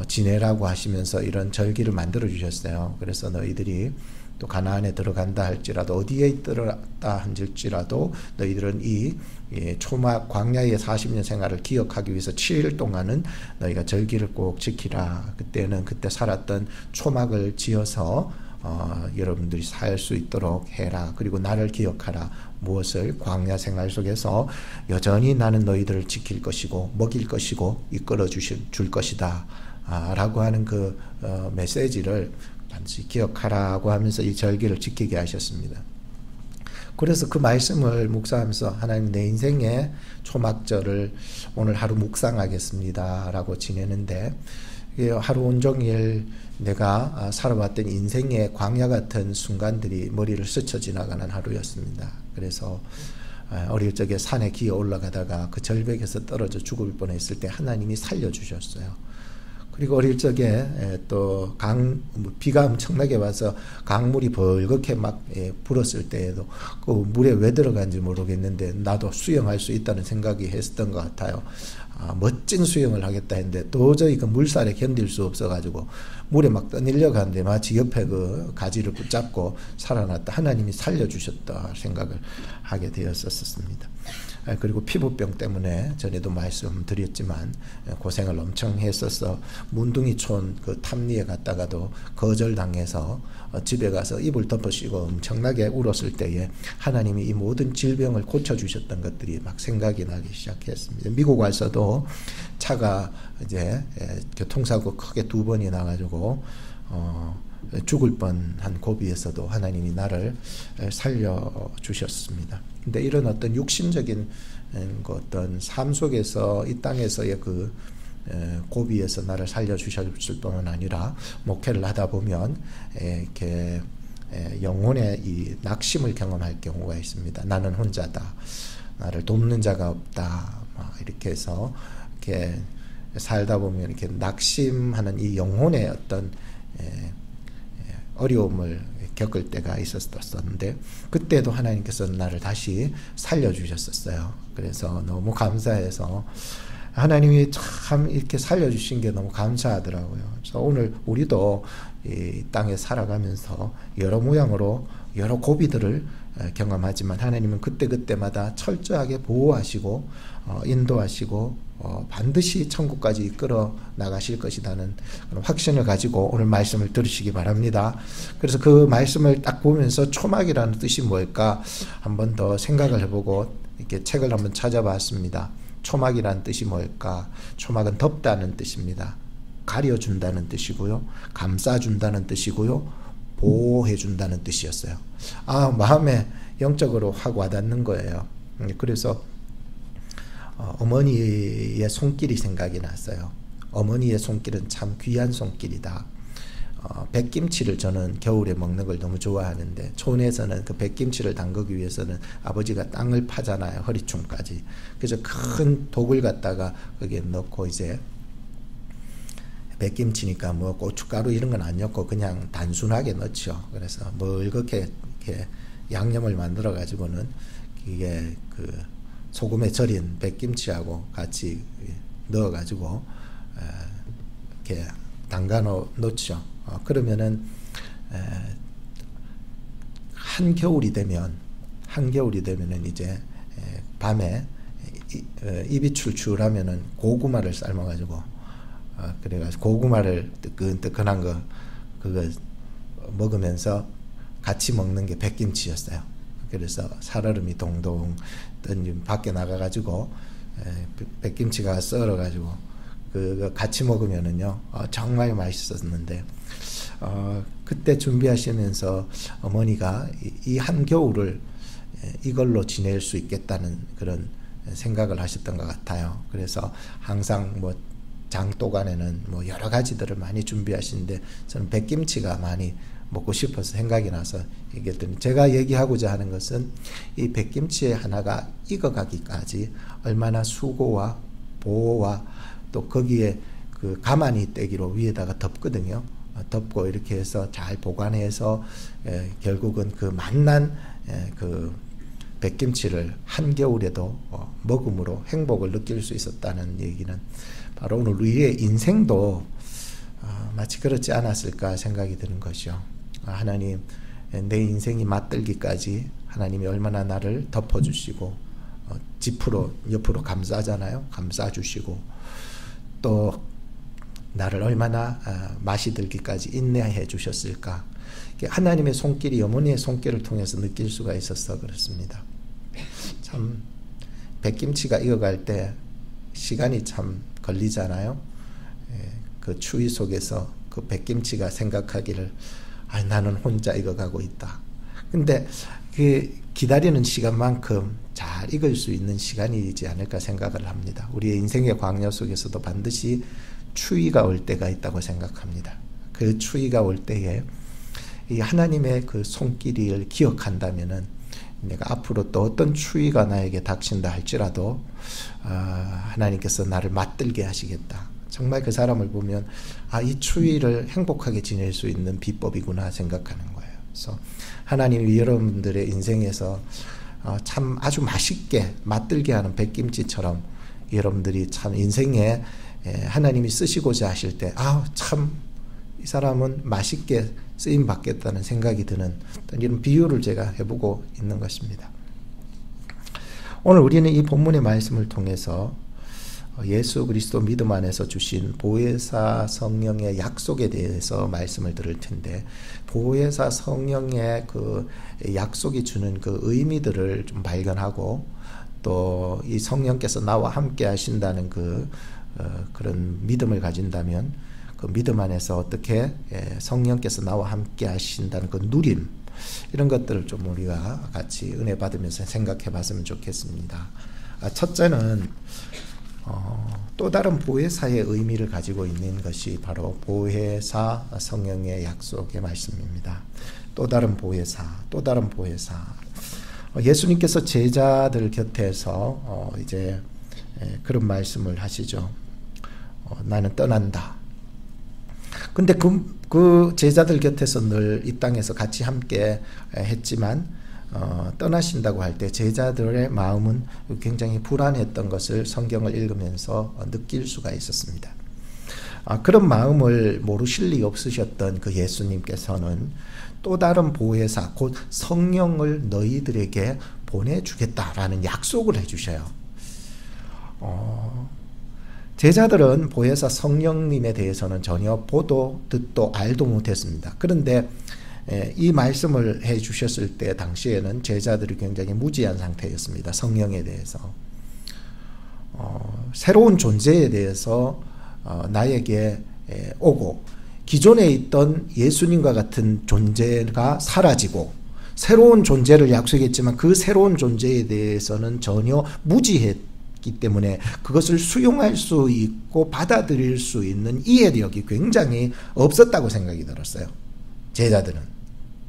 지내라고 하시면서 이런 절기를 만들어 주셨어요. 그래서 너희들이 또 가나안에 들어간다 할지라도, 어디에 있더라 할지라도 너희들은 이 초막 광야의 40년 생활을 기억하기 위해서 7일 동안은 너희가 절기를 꼭 지키라. 그때 살았던 초막을 지어서 여러분들이 살 수 있도록 해라. 그리고 나를 기억하라. 무엇을? 광야 생활 속에서 여전히 나는 너희들을 지킬 것이고 먹일 것이고 이끌어 줄 것이다 라고 하는 그 메시지를 반드시 기억하라고 하면서 이 절기를 지키게 하셨습니다. 그래서 그 말씀을 묵상하면서 하나님, 내 인생의 초막절을 오늘 하루 묵상하겠습니다 라고 지내는데, 하루 온종일 내가 살아왔던 인생의 광야 같은 순간들이 머리를 스쳐 지나가는 하루였습니다. 그래서 어릴 적에 산에 기어 올라가다가 그 절벽에서 떨어져 죽을 뻔했을 때 하나님이 살려주셨어요. 그리고 어릴 적에 또 비가 엄청나게 와서 강물이 벌겋게 막 불었을 때에도 그 물에 왜 들어간지 모르겠는데 나도 수영할 수 있다는 생각이 했었던 것 같아요. 멋진 수영을 하겠다 했는데 도저히 그 물살에 견딜 수 없어가지고 물에 막 떠내려고 하는데 마치 옆에 그 가지를 붙잡고 살아났다. 하나님이 살려주셨다 생각을 하게 되었었습니다. 그리고 피부병 때문에 전에도 말씀드렸지만 고생을 엄청 했어서 문둥이촌 그 탐리에 갔다가도 거절당해서 집에 가서 이불 덮어씌고 엄청나게 울었을 때에 하나님이 이 모든 질병을 고쳐주셨던 것들이 막 생각이 나기 시작했습니다. 미국 와서도 차가 이제 교통사고 크게 2번이 나가지고 죽을 뻔한 고비에서도 하나님이 나를 살려주셨습니다. 근데 이런 어떤 육신적인 어떤 삶 속에서 이 땅에서의 그 고비에서 나를 살려주셨을 뿐만 아니라 목회를 하다 보면 이렇게 영혼의 이 낙심을 경험할 경우가 있습니다. 나는 혼자다. 나를 돕는 자가 없다. 이렇게 해서 이렇게 살다 보면 이렇게 낙심하는 이 영혼의 어떤 어려움을 겪을 때가 있었었는데, 그때도 하나님께서 나를 다시 살려주셨었어요. 그래서 너무 감사해서 하나님이 참 이렇게 살려주신 게 너무 감사하더라고요. 그래서 오늘 우리도 이 땅에 살아가면서 여러 모양으로 여러 고비들을 경험하지만 하나님은 그때그때마다 철저하게 보호하시고 인도하시고 반드시 천국까지 이끌어 나가실 것이라는 그런 확신을 가지고 오늘 말씀을 들으시기 바랍니다. 그래서 그 말씀을 딱 보면서 초막이라는 뜻이 뭘까 한 번 더 생각을 해보고 이렇게 책을 한번 찾아봤습니다. 초막이라는 뜻이 뭘까? 초막은 덥다는 뜻입니다. 가려준다는 뜻이고요. 감싸준다는 뜻이고요. 보호해준다는 뜻이었어요. 마음에 영적으로 확 와닿는 거예요. 그래서 어머니의 손길이 생각이 났어요. 어머니의 손길은 참 귀한 손길이다. 백김치를 저는 겨울에 먹는 걸 너무 좋아하는데, 촌에서는 그 백김치를 담그기 위해서는 아버지가 땅을 파잖아요. 허리춤까지. 그래서 큰 독을 갖다가 거기에 넣고, 이제 백김치니까 뭐 고춧가루 이런 건 안 넣고 그냥 단순하게 넣죠. 그래서 멀겋게 이렇게 양념을 만들어 가지고는 이게 그 소금에 절인 백김치하고 같이 넣어 가지고 이렇게 담가 놓죠. 그러면은 한겨울이 되면은 이제 밤에 입이 출출하면은 고구마를 삶아가지고 그래가지고 고구마를 뜨끈뜨끈한 거 그거 먹으면서 같이 먹는 게 백김치였어요. 그래서 살얼음이 동동 던진 밖에 나가가지고 백김치가 썰어가지고 그거 같이 먹으면은요 정말 맛있었는데, 그때 준비하시면서 어머니가 이 한겨울을 이걸로 지낼 수 있겠다는 그런 생각을 하셨던 것 같아요. 그래서 항상 뭐 장독안에는 뭐 여러 가지들을 많이 준비하시는데, 저는 백김치가 많이 먹고 싶어서 생각이 나서 얘기했더니, 제가 얘기하고자 하는 것은 이 백김치의 하나가 익어가기까지 얼마나 수고와 보호와 또 거기에 그 가마니 떼기로 위에다가 덮거든요. 덮고 이렇게 해서 잘 보관해서 결국은 그 맛난 그 백김치를 한겨울에도 먹음으로 행복을 느낄 수 있었다는 얘기는 바로 오늘 우리의 인생도 마치 그렇지 않았을까 생각이 드는 것이요. 하나님, 내 인생이 맞들기까지 하나님이 얼마나 나를 덮어주시고 지프로 옆으로 감싸잖아요. 감싸주시고 또 나를 얼마나 맛이 들기까지 인내해 주셨을까. 하나님의 손길이 어머니의 손길을 통해서 느낄 수가 있어서 그렇습니다. 참 백김치가 익어갈 때 시간이 참 걸리잖아요. 그 추위 속에서 그 백김치가 생각하기를 나는 혼자 익어가고 있다. 근데 그 기다리는 시간만큼 잘 익을 수 있는 시간이지 않을까 생각을 합니다. 우리의 인생의 광야 속에서도 반드시 추위가 올 때가 있다고 생각합니다. 그 추위가 올 때에 이 하나님의 그 손길을 기억한다면은 내가 앞으로 또 어떤 추위가 나에게 닥친다 할지라도 하나님께서 나를 맞들게 하시겠다. 정말 그 사람을 보면 이 추위를 행복하게 지낼 수 있는 비법이구나 생각하는 거예요. 그래서 하나님이 여러분들의 인생에서 참 아주 맛있게 맞들게 하는 백김치처럼 여러분들이 참 인생에 하나님이 쓰시고자 하실 때 참 이 사람은 맛있게 쓰임 받겠다는 생각이 드는 이런 비유를 제가 해보고 있는 것입니다. 오늘 우리는 이 본문의 말씀을 통해서 예수 그리스도 믿음 안에서 주신 보혜사 성령의 약속에 대해서 말씀을 들을 텐데, 보혜사 성령의 그 약속이 주는 그 의미들을 좀 발견하고, 또 이 성령께서 나와 함께 하신다는 그런 믿음을 가진다면 그 믿음 안에서 어떻게 성령께서 나와 함께 하신다는 그 누림, 이런 것들을 좀 우리가 같이 은혜 받으면서 생각해 봤으면 좋겠습니다. 첫째는 또 다른 보혜사의 의미를 가지고 있는 것이 바로 보혜사 성령의 약속의 말씀입니다. 또 다른 보혜사. 예수님께서 제자들 곁에서 이제 그런 말씀을 하시죠. 나는 떠난다. 근데 그 제자들 곁에서 늘 이 땅에서 같이 함께 했지만 떠나신다고 할 때 제자들의 마음은 굉장히 불안했던 것을 성경을 읽으면서 느낄 수가 있었습니다. 그런 마음을 모르실 리 없으셨던 그 예수님께서는 또 다른 보혜사, 곧 성령을 너희들에게 보내주겠다라는 약속을 해주셔요. 제자들은 보혜사 성령님에 대해서는 전혀 보도 듣도 알도 못했습니다. 그런데 이 말씀을 해주셨을 때 당시에는 제자들이 굉장히 무지한 상태였습니다. 성령에 대해서. 새로운 존재에 대해서 나에게 오고 기존에 있던 예수님과 같은 존재가 사라지고 새로운 존재를 약속했지만 그 새로운 존재에 대해서는 전혀 무지했기 때문에 그것을 수용할 수 있고 받아들일 수 있는 이해력이 굉장히 없었다고 생각이 들었어요. 제자들은.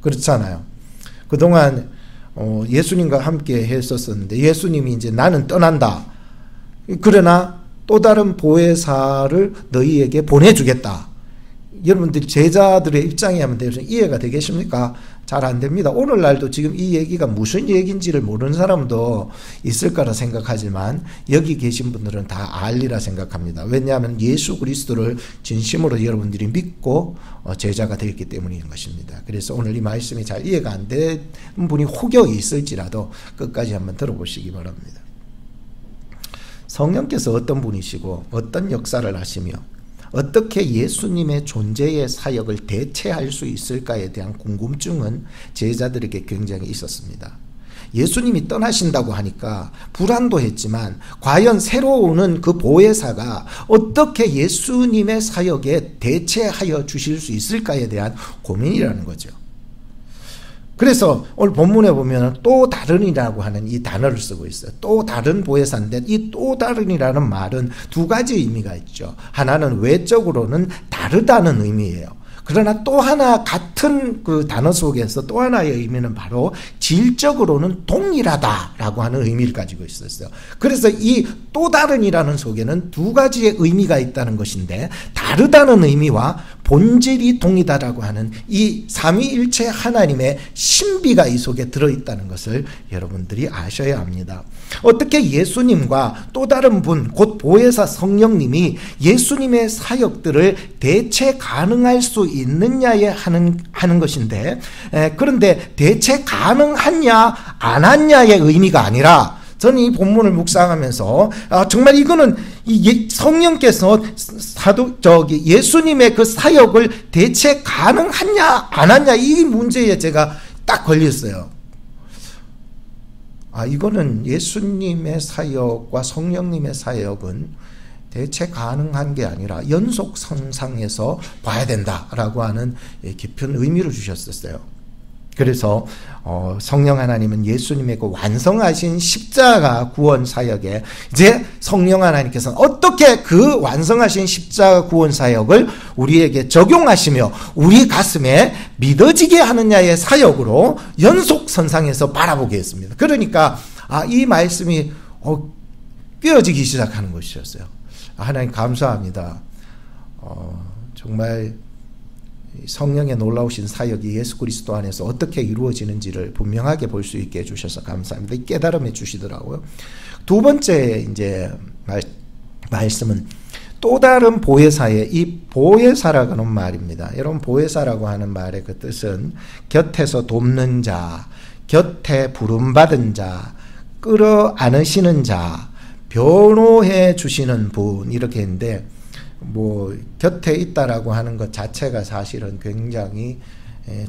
그렇잖아요. 그동안 예수님과 함께 했었었는데 예수님이 이제 나는 떠난다. 그러나 또 다른 보혜사를 너희에게 보내주겠다. 여러분들이 제자들의 입장에 하면 이해가 되겠습니까? 잘 안 됩니다. 오늘날도 지금 이 얘기가 무슨 얘기인지를 모르는 사람도 있을 거라 생각하지만 여기 계신 분들은 다 알리라 생각합니다. 왜냐하면 예수 그리스도를 진심으로 여러분들이 믿고 제자가 되었기 때문인 것입니다. 그래서 오늘 이 말씀이 잘 이해가 안 되는 분이 혹여 있을지라도 끝까지 한번 들어보시기 바랍니다. 성령께서 어떤 분이시고 어떤 역사를 하시며 어떻게 예수님의 존재의 사역을 대체할 수 있을까에 대한 궁금증은 제자들에게 굉장히 있었습니다. 예수님이 떠나신다고 하니까 불안도 했지만 과연 새로 오는 그 보혜사가 어떻게 예수님의 사역에 대체하여 주실 수 있을까에 대한 고민이라는 거죠. 그래서 오늘 본문에 보면 또 다른이라고 하는 이 단어를 쓰고 있어요. 또 다른 보혜사인데 이 또 다른이라는 말은 두 가지 의미가 있죠. 하나는 외적으로는 다르다는 의미예요. 그러나 또 하나 같은 그 단어 속에서 또 하나의 의미는 바로 질적으로는 동일하다라고 하는 의미를 가지고 있었어요. 그래서 이 또 다른이라는 속에는 두 가지의 의미가 있다는 것인데 다르다는 의미와 본질이 동이다라고 하는 이 삼위일체 하나님의 신비가 이 속에 들어있다는 것을 여러분들이 아셔야 합니다. 어떻게 예수님과 또 다른 분, 곧 보혜사 성령님이 예수님의 사역들을 대체 가능할 수 있느냐에 하는 것인데 그런데 대체 가능하냐 안 하냐의 의미가 아니라 저는 이 본문을 묵상하면서 정말 이거는 성령께서 예수님의 그 사역을 대체 가능하냐 안 하냐 이 문제에 제가 딱 걸렸어요. 이거는 예수님의 사역과 성령님의 사역은 대체 가능한 게 아니라 연속선상에서 봐야 된다라고 하는 깊은 의미를 주셨었어요. 그래서 성령 하나님은 예수님의 그 완성하신 십자가 구원 사역에 이제 성령 하나님께서는 어떻게 그 완성하신 십자가 구원 사역을 우리에게 적용하시며 우리 가슴에 믿어지게 하느냐의 사역으로 연속선상에서 바라보게 했습니다. 그러니까 이 말씀이 꿰어지기 시작하는 것이었어요. 하나님 감사합니다. 정말 성령의 놀라우신 사역이 예수 그리스도 안에서 어떻게 이루어지는지를 분명하게 볼 수 있게 해주셔서 감사합니다. 깨달음해 주시더라고요. 두 번째 이제 말씀은 또 다른 보혜사의 이 보혜사라고 하는 말입니다. 여러분 보혜사라고 하는 말의 그 뜻은 곁에서 돕는 자, 곁에 부름받은 자, 끌어안으시는 자, 변호해 주시는 분 이렇게 했는데 곁에 있다라고 하는 것 자체가 사실은 굉장히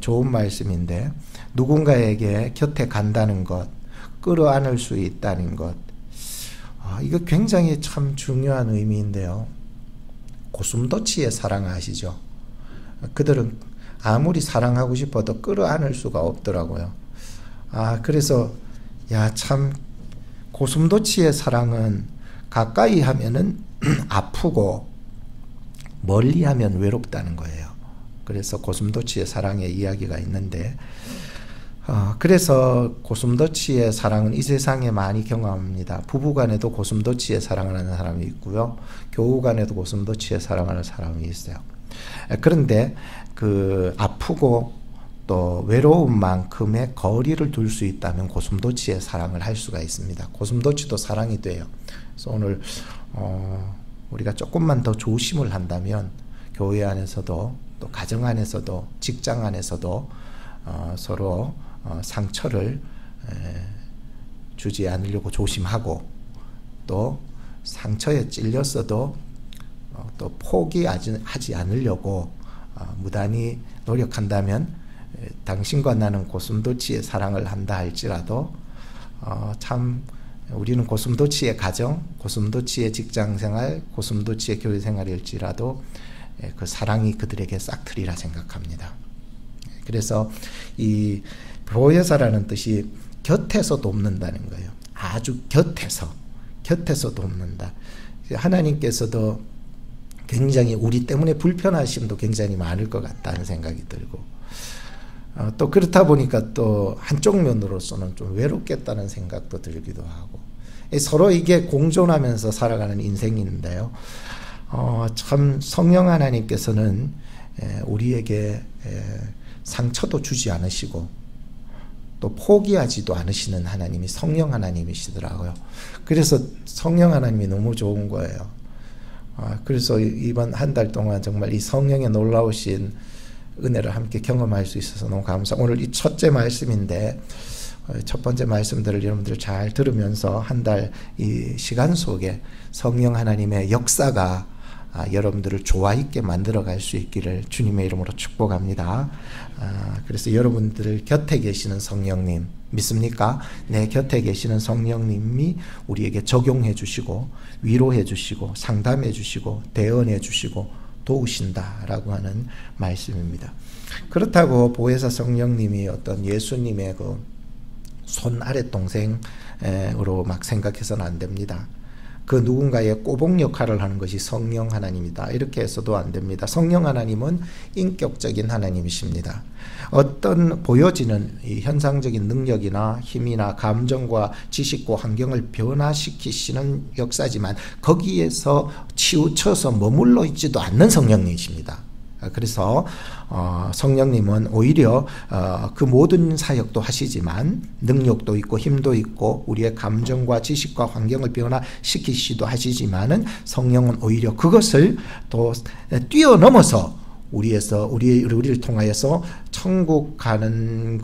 좋은 말씀인데 누군가에게 곁에 간다는 것, 끌어안을 수 있다는 것 이거 굉장히 참 중요한 의미인데요. 고슴도치의 사랑 아시죠? 그들은 아무리 사랑하고 싶어도 끌어안을 수가 없더라고요. 그래서 참 고슴도치의 사랑은 가까이 하면은 아프고 멀리 하면 외롭다는 거예요. 그래서 고슴도치의 사랑의 이야기가 있는데 그래서 고슴도치의 사랑은 이 세상에 많이 경험합니다. 부부간에도 고슴도치의 사랑을 하는 사람이 있고요. 교우간에도 고슴도치의 사랑하는 사람이 있어요. 그런데 그 아프고 또 외로운 만큼의 거리를 둘 수 있다면 고슴도치의 사랑을 할 수가 있습니다. 고슴도치도 사랑이 돼요. 그래서 오늘 우리가 조금만 더 조심을 한다면 교회 안에서도 또 가정 안에서도 직장 안에서도 서로 상처를 주지 않으려고 조심하고 또 상처에 찔렸어도 또 포기하지 않으려고 무단히 노력한다면 당신과 나는 고슴도치의 사랑을 한다 할지라도 참 우리는 고슴도치의 가정, 고슴도치의 직장생활, 고슴도치의 교회생활일지라도 그 사랑이 그들에게 싹트리라 생각합니다. 그래서 이 보혜사라는 뜻이 곁에서 돕는다는 거예요. 아주 곁에서 돕는다. 하나님께서도 굉장히 우리 때문에 불편하심도 굉장히 많을 것 같다는 생각이 들고, 또 그렇다 보니까 또 한쪽 면으로서는 좀 외롭겠다는 생각도 들기도 하고, 서로 이게 공존하면서 살아가는 인생인데요. 참 성령 하나님께서는 우리에게 상처도 주지 않으시고 또 포기하지도 않으시는 하나님이 성령 하나님이시더라고요. 그래서 성령 하나님이 너무 좋은 거예요. 그래서 이번 한 달 동안 정말 이 성령의 놀라우신 은혜를 함께 경험할 수 있어서 너무 감사합니다. 오늘 이 첫째 말씀인데 첫 번째 말씀들을 여러분들 잘 들으면서 한 달 이 시간 속에 성령 하나님의 역사가 여러분들을 조화 있게 만들어갈 수 있기를 주님의 이름으로 축복합니다. 그래서 여러분들 곁에 계시는 성령님 믿습니까? 내 곁에 계시는 성령님이 우리에게 적용해 주시고 위로해 주시고 상담해 주시고 대언해 주시고 도우신다라고 하는 말씀입니다. 그렇다고 보혜사 성령님이 어떤 예수님의 그 손 아래 동생으로 막 생각해서는 안 됩니다. 그 누군가의 꼬봉 역할을 하는 것이 성령 하나님이다, 이렇게 해서도 안 됩니다. 성령 하나님은 인격적인 하나님이십니다. 어떤 보여지는 이 현상적인 능력이나 힘이나 감정과 지식과 환경을 변화시키시는 역사지만 거기에서 치우쳐서 머물러 있지도 않는 성령님이십니다. 그래서 성령님은 오히려 그 모든 사역도 하시지만 능력도 있고 힘도 있고 우리의 감정과 지식과 환경을 변화시키시도 하시지만은 성령은 오히려 그것을 또 뛰어넘어서 우리를 통하여서 천국 가는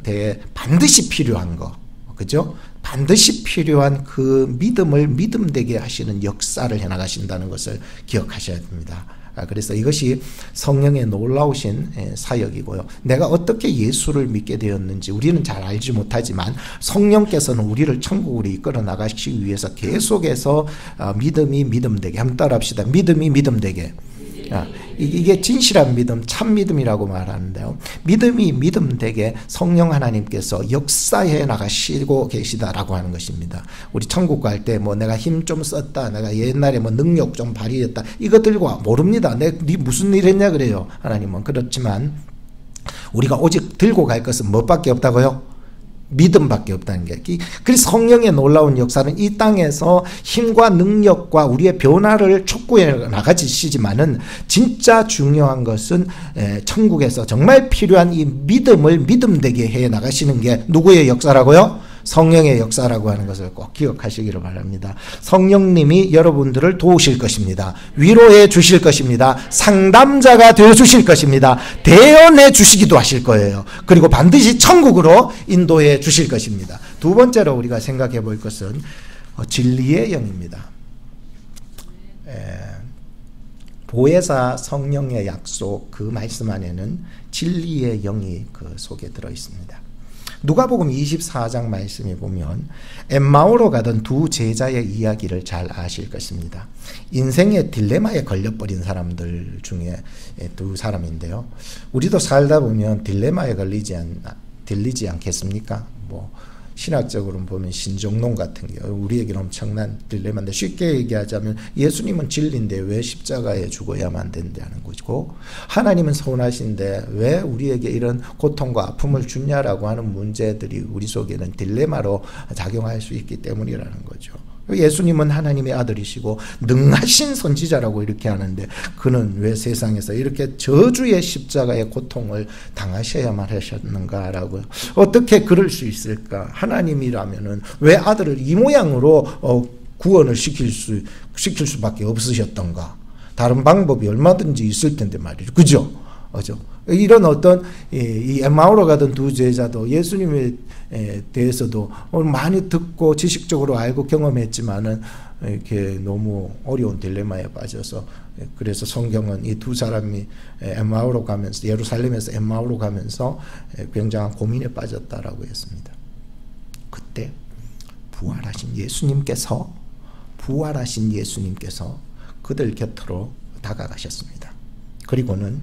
데에 반드시 필요한 거, 그죠? 반드시 필요한 그 믿음을 믿음되게 하시는 역사를 해나가신다는 것을 기억하셔야 됩니다. 그래서 이것이 성령의 놀라우신 사역이고요. 내가 어떻게 예수를 믿게 되었는지 우리는 잘 알지 못하지만 성령께서는 우리를 천국으로 이끌어 나가시기 위해서 계속해서 믿음이 믿음되게, 한번 따라합시다. 믿음이 믿음되게. 이게 진실한 믿음, 참 믿음이라고 말하는데요. 믿음이 믿음되게 성령 하나님께서 역사해 나가시고 계시다라고 하는 것입니다. 우리 천국 갈 때 뭐 내가 힘 좀 썼다, 내가 옛날에 뭐 능력 좀 발휘했다, 이거 들고 모릅니다. 네 무슨 일 했냐 그래요. 하나님은. 그렇지만 우리가 오직 들고 갈 것은 무엇밖에 없다고요? 믿음밖에 없다는 게. 그래서 성령의 놀라운 역사는 이 땅에서 힘과 능력과 우리의 변화를 촉구해 나가시지만은 진짜 중요한 것은 천국에서 정말 필요한 이 믿음을 믿음되게 해 나가시는 게 누구의 역사라고요? 성령의 역사라고 하는 것을 꼭 기억하시기를 바랍니다. 성령님이 여러분들을 도우실 것입니다. 위로해 주실 것입니다. 상담자가 되어 주실 것입니다. 대언해 주시기도 하실 거예요. 그리고 반드시 천국으로 인도해 주실 것입니다. 두 번째로 우리가 생각해 볼 것은 진리의 영입니다. 보혜사 성령의 약속, 그 말씀 안에는 진리의 영이 그 속에 들어 있습니다. 누가복음 24장 말씀에 보면 엠마오로 가던 두 제자의 이야기를 잘 아실 것입니다. 인생의 딜레마에 걸려버린 사람들 중에 두 사람인데요. 우리도 살다 보면 딜레마에 들리지 않겠습니까? 뭐 신학적으로 보면 신종론 같은 게 우리에게는 엄청난 딜레마인데, 쉽게 얘기하자면 예수님은 진리인데 왜 십자가에 죽어야만 된다는 것이고, 하나님은 선하신데 왜 우리에게 이런 고통과 아픔을 주냐라고 하는 문제들이 우리 속에는 딜레마로 작용할 수 있기 때문이라는 거죠. 예수님은 하나님의 아들이시고 능하신 선지자라고 이렇게 하는데 그는 왜 세상에서 이렇게 저주의 십자가의 고통을 당하셔야만 하셨는가라고, 어떻게 그럴 수 있을까? 하나님이라면은 왜 아들을 이 모양으로 구원을 시킬 수밖에 없으셨던가? 다른 방법이 얼마든지 있을 텐데 말이죠. 그죠? 이런 어떤 이 엠마오로 가던 두 제자도 예수님에 대해서도 많이 듣고 지식적으로 알고 경험했지만은 이렇게 너무 어려운 딜레마에 빠져서, 그래서 성경은 이 두 사람이 엠마오로 가면서, 예루살렘에서 엠마오로 가면서 굉장한 고민에 빠졌다라고 했습니다. 그때 부활하신 예수님께서 그들 곁으로 다가가셨습니다. 그리고는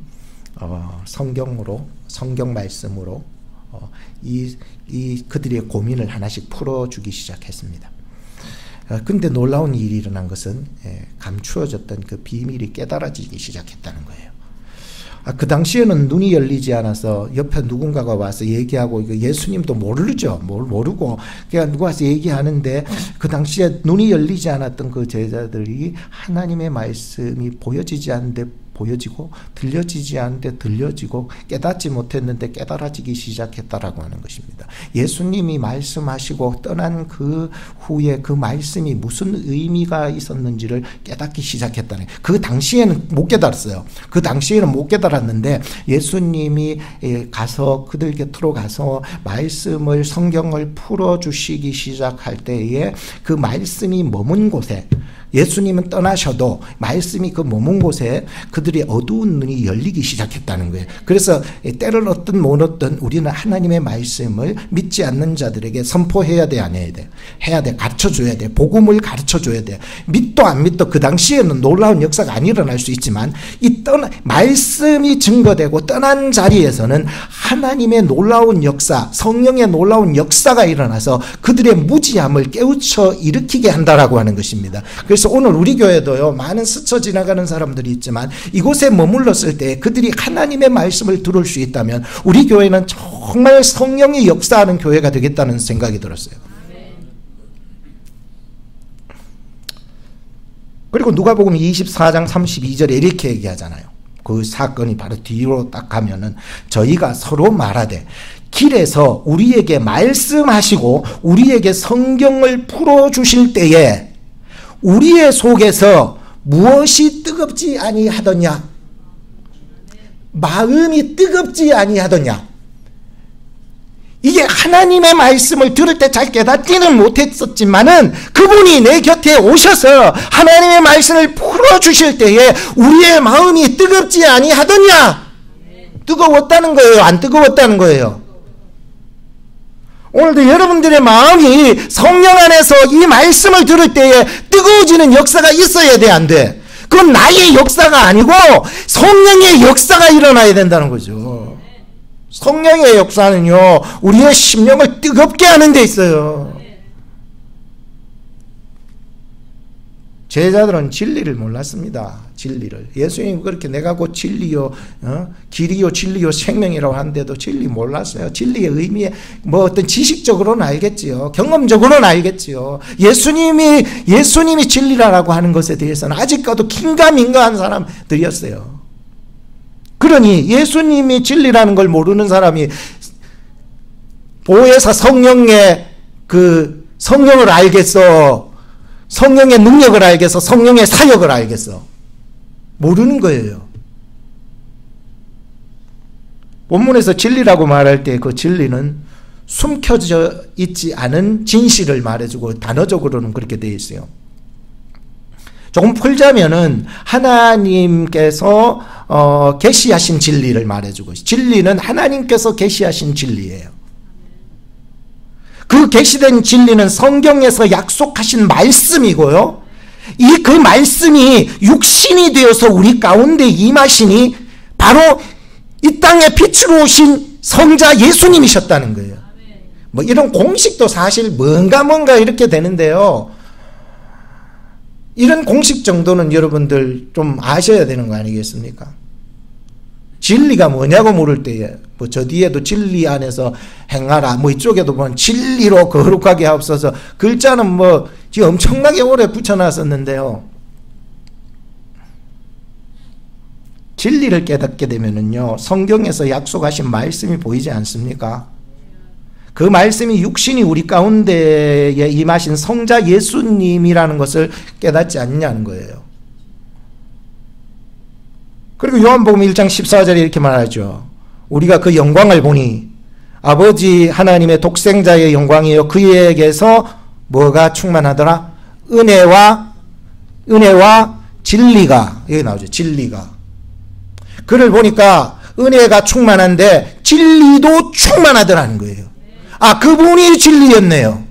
성경으로, 성경 말씀으로 이 그들의 고민을 하나씩 풀어주기 시작했습니다. 근데 놀라운 일이 일어난 것은 감추어졌던 그 비밀이 깨달아지기 시작했다는 거예요. 그 당시에는 눈이 열리지 않아서 옆에 누군가가 와서 얘기하고, 예수님도 모르죠. 모르고 그냥 누가 와서 얘기하는데, 그 당시에 눈이 열리지 않았던 그 제자들이 하나님의 말씀이 보여지지 않는데 보여지고, 들려지지 않는데 들려지고, 깨닫지 못했는데 깨달아지기 시작했다라고 하는 것입니다. 예수님이 말씀하시고 떠난 그 후에 그 말씀이 무슨 의미가 있었는지를 깨닫기 시작했다는 거예요. 그 당시에는 못 깨달았어요. 그 당시에는 못 깨달았는데, 예수님이 가서 그들 곁으로 가서 말씀을, 성경을 풀어주시기 시작할 때에 그 말씀이 머문 곳에, 예수님은 떠나셔도 말씀이 그 머문 곳에 그들의 어두운 눈이 열리기 시작했다는 거예요. 그래서 때를 얻든 못 얻든 우리는 하나님의 말씀을 믿지 않는 자들에게 선포해야 돼, 안 해야 돼? 해야 돼. 가르쳐줘야 돼. 복음을 가르쳐줘야 돼. 믿도 안 믿도 그 당시에는 놀라운 역사가 안 일어날 수 있지만, 말씀이 증거되고 떠난 자리에서는 하나님의 놀라운 역사, 성령의 놀라운 역사가 일어나서 그들의 무지함을 깨우쳐 일으키게 한다라고 하는 것입니다. 그래서 오늘 우리 교회도요, 많은 스쳐 지나가는 사람들이 있지만 이곳에 머물렀을 때 그들이 하나님의 말씀을 들을 수 있다면 우리 교회는 정말 성령이 역사하는 교회가 되겠다는 생각이 들었어요. 그리고 누가복음 24장 32절에 이렇게 얘기하잖아요. 그 사건이 바로 뒤로 딱 가면은, 저희가 서로 말하되 길에서 우리에게 말씀하시고 우리에게 성경을 풀어주실 때에 우리의 속에서 무엇이 뜨겁지 아니하더냐? 마음이 뜨겁지 아니하더냐? 이게 하나님의 말씀을 들을 때 잘 깨닫지는 못했었지만은 그분이 내 곁에 오셔서 하나님의 말씀을 풀어주실 때에 우리의 마음이 뜨겁지 아니하더냐? 뜨거웠다는 거예요? 안 뜨거웠다는 거예요? 오늘도 여러분들의 마음이 성령 안에서 이 말씀을 들을 때에 뜨거워지는 역사가 있어야 돼, 안 돼? 그건 나의 역사가 아니고 성령의 역사가 일어나야 된다는 거죠. 성령의 역사는요, 우리의 심령을 뜨겁게 하는 데 있어요. 제자들은 진리를 몰랐습니다. 진리를. 예수님 그렇게 내가 곧 진리요, 길이요, 진리요, 생명이라고 하는데도 진리 몰랐어요. 진리의 의미에 뭐 어떤 지식적으로는 알겠지요. 경험적으로는 알겠지요. 예수님이 진리라고 하는 것에 대해서는 아직까지도 긴가민가한 사람들이었어요. 그러니 예수님이 진리라는 걸 모르는 사람이 보혜사 성령의 그 성령을 알겠어? 성령의 능력을 알겠어? 성령의 사역을 알겠어? 모르는 거예요. 본문에서 진리라고 말할 때 그 진리는 숨겨져 있지 않은 진실을 말해주고, 단어적으로는 그렇게 되어 있어요. 조금 풀자면은 하나님께서 계시하신 진리를 말해주고, 진리는 하나님께서 계시하신 진리예요. 그 계시된 진리는 성경에서 약속하신 말씀이고요, 그 말씀이 육신이 되어서 우리 가운데 임하시니 바로 이 땅에 빛으로 오신 성자 예수님이셨다는 거예요. 뭐 이런 공식도 사실 뭔가 이렇게 되는데요, 이런 공식 정도는 여러분들 좀 아셔야 되는 거 아니겠습니까? 진리가 뭐냐고 물을 때에 뭐 저 뒤에도 진리 안에서 행하라, 뭐 이쪽에도 보면 진리로 거룩하게 하옵소서, 글자는 뭐 지금 엄청나게 오래 붙여놨었는데요, 진리를 깨닫게 되면은요, 성경에서 약속하신 말씀이 보이지 않습니까? 그 말씀이 육신이 우리 가운데에 임하신 성자 예수님이라는 것을 깨닫지 않냐는 거예요. 그리고 요한복음 1장 14절에 이렇게 말하죠. 우리가 그 영광을 보니 아버지 하나님의 독생자의 영광이요, 그에게서 뭐가 충만하더라? 은혜와 진리가, 여기 나오죠. 진리가. 그를 보니까 은혜가 충만한데 진리도 충만하더라는 거예요. 아, 그분이 진리였네요.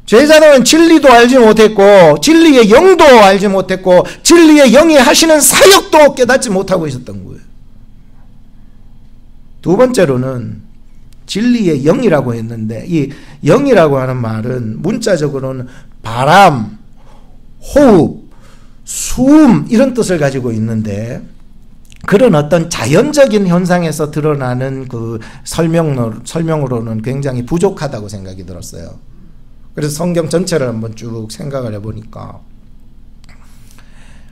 제자들은 진리도 알지 못했고 진리의 영도 알지 못했고 진리의 영이 하시는 사역도 깨닫지 못하고 있었던 거예요. 두 번째로는 진리의 영이라고 했는데 이 영이라고 하는 말은 문자적으로는 바람, 호흡, 숨 이런 뜻을 가지고 있는데 그런 어떤 자연적인 현상에서 드러나는 그 설명으로는 굉장히 부족하다고 생각이 들었어요. 그래서 성경 전체를 한번 쭉 생각을 해보니까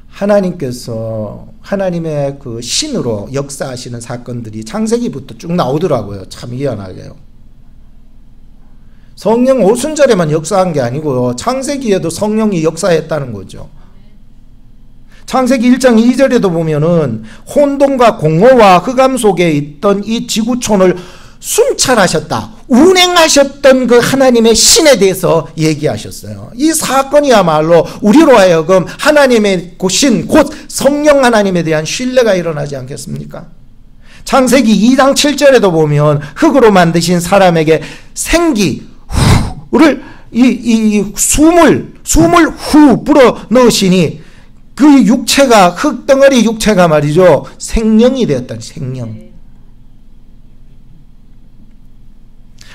하나님께서 하나님의 그 신으로 역사하시는 사건들이 창세기부터 쭉 나오더라고요. 참 희한하게요. 성령 오순절에만 역사한 게 아니고요. 창세기에도 성령이 역사했다는 거죠. 창세기 1장 2절에도 보면은 혼돈과 공허와 흑암 속에 있던 이 지구촌을 순찰하셨다, 운행하셨던 그 하나님의 신에 대해서 얘기하셨어요. 이 사건이야말로 우리로 하여금 하나님의 신, 곧 성령 하나님에 대한 신뢰가 일어나지 않겠습니까? 창세기 2장 7절에도 보면 흙으로 만드신 사람에게 생기를 숨을 후 불어 넣으시니 그 육체가 흙덩어리 육체가 말이죠 생명이 되었다는 생명.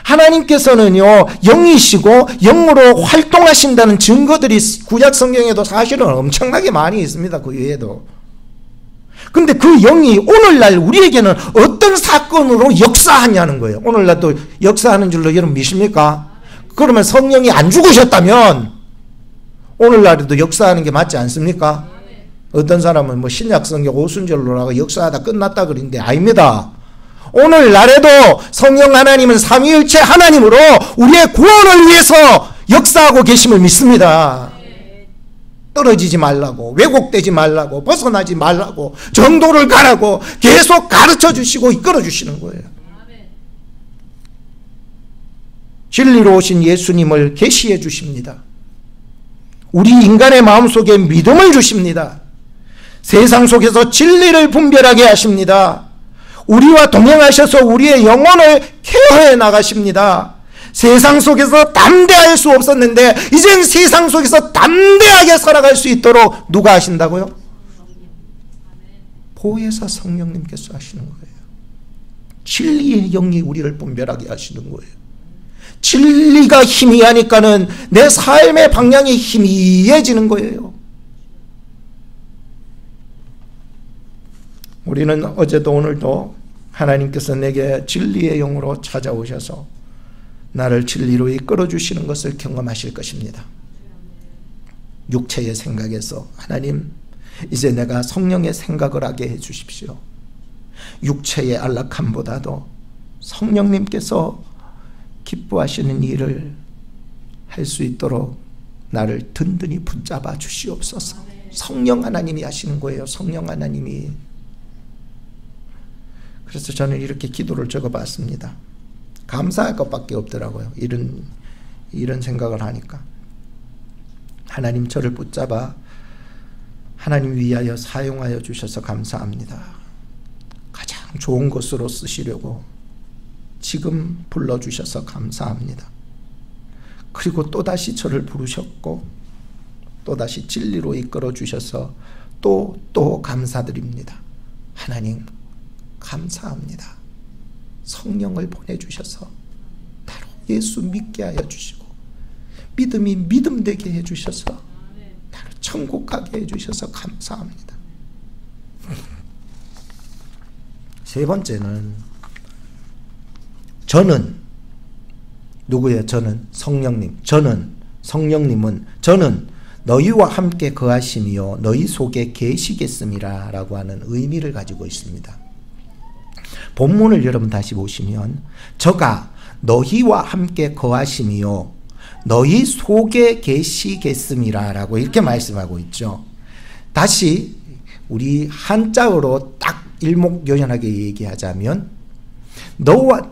하나님께서는요 영이시고 영으로 활동하신다는 증거들이 구약 성경에도 사실은 엄청나게 많이 있습니다. 그 외에도. 근데 그 영이 오늘날 우리에게는 어떤 사건으로 역사하냐는 거예요. 오늘날도 역사하는 줄로 여러분 믿습니까? 그러면 성령이 안 죽으셨다면 오늘날에도 역사하는 게 맞지 않습니까? 어떤 사람은 뭐 신약 성경 오순절로라고 역사하다 끝났다 그러는데 아닙니다. 오늘날에도 성령 하나님은 삼위일체 하나님으로 우리의 구원을 위해서 역사하고 계심을 믿습니다. 떨어지지 말라고, 왜곡되지 말라고, 벗어나지 말라고, 정도를 가라고 계속 가르쳐 주시고 이끌어 주시는 거예요. 진리로 오신 예수님을 계시해 주십니다. 우리 인간의 마음속에 믿음을 주십니다. 세상 속에서 진리를 분별하게 하십니다. 우리와 동행하셔서 우리의 영혼을 케어해 나가십니다. 세상 속에서 담대할 수 없었는데 이젠 세상 속에서 담대하게 살아갈 수 있도록 누가 하신다고요? 보혜사 성령님께서 하시는 거예요. 진리의 영이 우리를 분별하게 하시는 거예요. 진리가 희미하니까는 내 삶의 방향이 희미해지는 거예요. 우리는 어제도 오늘도 하나님께서 내게 진리의 영으로 찾아오셔서 나를 진리로 이끌어 주시는 것을 경험하실 것입니다. 육체의 생각에서 하나님 이제 내가 성령의 생각을 하게 해 주십시오. 육체의 안락함보다도 성령님께서 기뻐하시는 일을 할 수 있도록 나를 든든히 붙잡아 주시옵소서. 성령 하나님이 하시는 거예요. 성령 하나님이. 그래서 저는 이렇게 기도를 적어봤습니다. 감사할 것밖에 없더라고요. 이런 생각을 하니까. 하나님 저를 붙잡아 하나님 위하여 사용하여 주셔서 감사합니다. 가장 좋은 것으로 쓰시려고 지금 불러주셔서 감사합니다. 그리고 또다시 저를 부르셨고 또다시 진리로 이끌어 주셔서 또 감사드립니다. 하나님 감사합니다. 성령을 보내주셔서 바로 예수 믿게 하여 주시고 믿음이 믿음 되게 해주셔서 바로 천국 가게 해주셔서 감사합니다. 세 번째는 저는 누구예요? 저는 성령님. 성령님은 저는 너희와 함께 거하시며 너희 속에 계시겠음이라 라고 하는 의미를 가지고 있습니다. 본문을 여러분 다시 보시면 저가 너희와 함께 거하시며 너희 속에 계시겠음이라 라고 이렇게 말씀하고 있죠. 다시 우리 한자어로 딱 일목요연하게 얘기하자면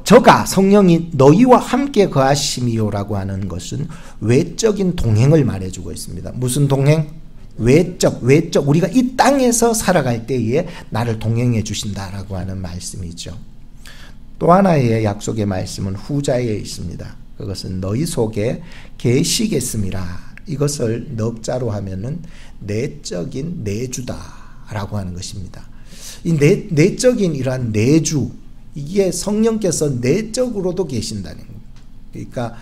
저가 성령이 너희와 함께 거하시미요라고 하는 것은 외적인 동행을 말해주고 있습니다. 무슨 동행? 외적 우리가 이 땅에서 살아갈 때에 나를 동행해 주신다라고 하는 말씀이죠. 또 하나의 약속의 말씀은 후자에 있습니다. 그것은 너희 속에 계시겠음이라. 이것을 넉자로 하면은 내적인 내주다라고 하는 것입니다. 이 내적인 이러한 내주, 이게 성령께서 내적으로도 계신다는 겁니다. 그러니까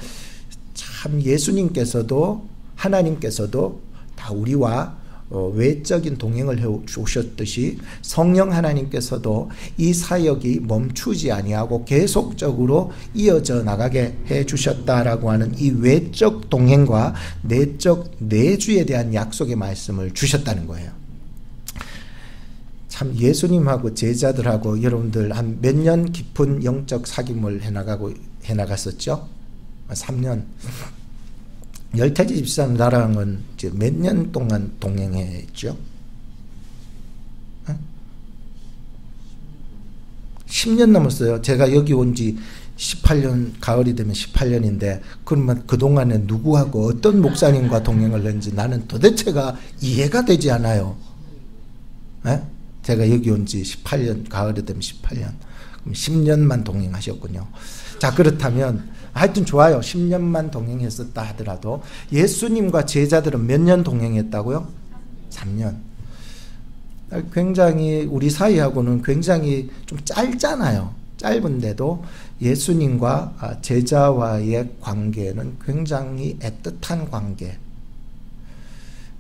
참 예수님께서도 하나님께서도 다 우리와 외적인 동행을 해주셨듯이 성령 하나님께서도 이 사역이 멈추지 아니하고 계속적으로 이어져 나가게 해주셨다라고 하는 이 외적 동행과 내적 내주에 대한 약속의 말씀을 주셨다는 거예요. 참 예수님하고 제자들하고 여러분들 한 몇 년 깊은 영적 사귐을 해나갔었죠? 3년. 열태지 집사님 나랑은 이제 몇 년 동안 동행했죠? 10년 넘었어요. 제가 여기 온 지 18년, 가을이 되면 18년인데, 그러면 그동안에 누구하고 어떤 목사님과 동행을 했는지 나는 도대체가 이해가 되지 않아요. 제가 여기 온 지 18년, 가을이 되면 18년. 그럼 10년만 동행하셨군요. 자, 그렇다면 하여튼 좋아요. 10년만 동행했었다 하더라도 예수님과 제자들은 몇 년 동행했다고요? 3년. 굉장히 우리 사이하고는 굉장히 좀 짧잖아요. 짧은데도 예수님과 제자와의 관계는 굉장히 애틋한 관계,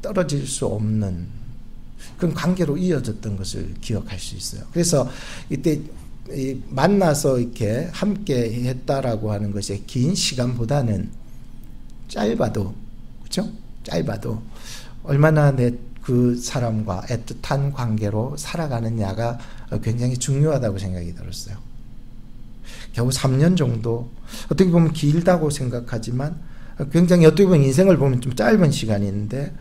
떨어질 수 없는 그런 관계로 이어졌던 것을 기억할 수 있어요. 그래서 이때 만나서 이렇게 함께 했다라고 하는 것이 긴 시간보다는 짧아도, 그렇죠? 짧아도 얼마나 그 사람과 애틋한 관계로 살아가느냐가 굉장히 중요하다고 생각이 들었어요. 겨우 3년 정도, 어떻게 보면 길다고 생각하지만 굉장히 어떻게 보면 인생을 보면 좀 짧은 시간인데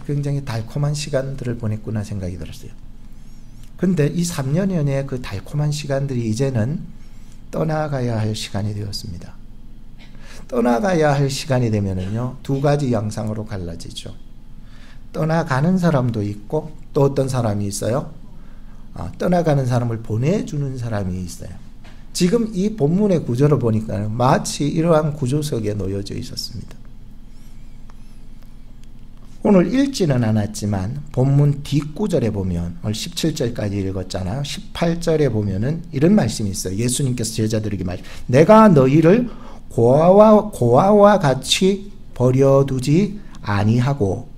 굉장히 달콤한 시간들을 보냈구나 생각이 들었어요. 근데 이 3년여의 그 달콤한 시간들이 이제는 떠나가야 할 시간이 되었습니다. 떠나가야 할 시간이 되면은요, 두 가지 양상으로 갈라지죠. 떠나가는 사람도 있고 또 어떤 사람이 있어요? 떠나가는 사람을 보내주는 사람이 있어요. 지금 이 본문의 구조를 보니까 마치 이러한 구조 속에 놓여져 있었습니다. 오늘 읽지는 않았지만 본문 뒷구절에 보면 오늘 17절까지 읽었잖아요. 18절에 보면은 이런 말씀이 있어요. 예수님께서 제자들에게 말씀, 내가 너희를 고아와 같이 버려두지 아니하고.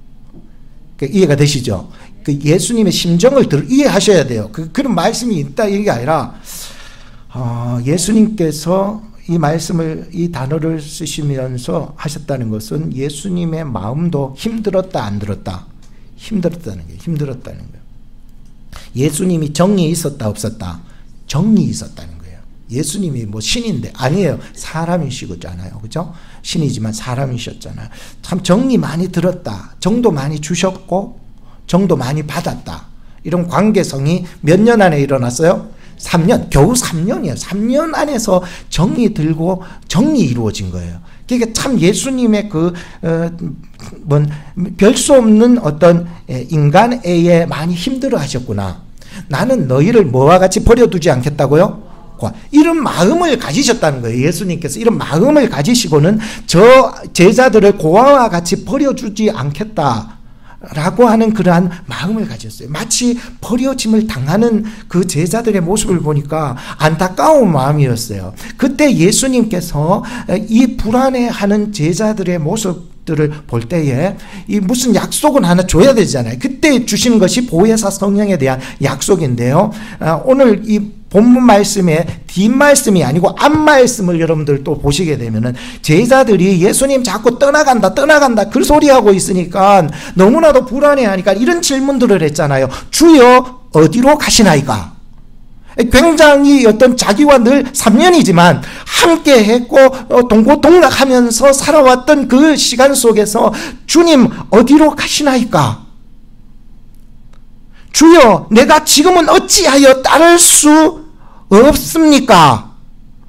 이해가 되시죠? 그 예수님의 심정을 이해하셔야 돼요. 그런 말씀이 있다 이게 아니라 예수님께서 이 말씀을, 이 단어를 쓰시면서 하셨다는 것은 예수님의 마음도 힘들었다 안 들었다? 힘들었다는 거예요. 예수님이 정이 있었다 없었다? 정이 있었다는 거예요. 예수님이 뭐 신인데 아니에요. 사람이시잖아요. 그죠? 신이지만 사람이셨잖아요. 참 정이 많이 들었다. 정도 많이 주셨고 정도 많이 받았다. 이런 관계성이 몇 년 안에 일어났어요? 3년, 겨우 3년이에요. 3년 안에서 정이 들고 정이 이루어진 거예요. 그러니까 참 예수님의 별 수 없는 어떤 인간애에 많이 힘들어 하셨구나. 나는 너희를 뭐와 같이 버려두지 않겠다고요? 이런 마음을 가지셨다는 거예요. 예수님께서 이런 마음을 가지시고는 저 제자들을 고아와 같이 버려주지 않겠다 라고 하는 그러한 마음을 가졌어요. 마치 버려짐을 당하는 그 제자들의 모습을 보니까 안타까운 마음이었어요. 그때 예수님께서 이 불안해하는 제자들의 모습들을 볼 때에 이 무슨 약속은 하나 줘야 되잖아요. 그때 주신 것이 보혜사 성령에 대한 약속인데요. 오늘 이 본문 말씀의 뒷말씀이 아니고 앞말씀을 여러분들 또 보시게 되면은 제자들이 예수님 자꾸 떠나간다 그 소리하고 있으니까 너무나도 불안해하니까 이런 질문들을 했잖아요. 주여 어디로 가시나이까? 굉장히 어떤 자기와 늘 3년이지만 함께 했고 동고동락하면서 살아왔던 그 시간 속에서 주님 어디로 가시나이까? 주여 내가 지금은 어찌하여 따를 수 없습니까?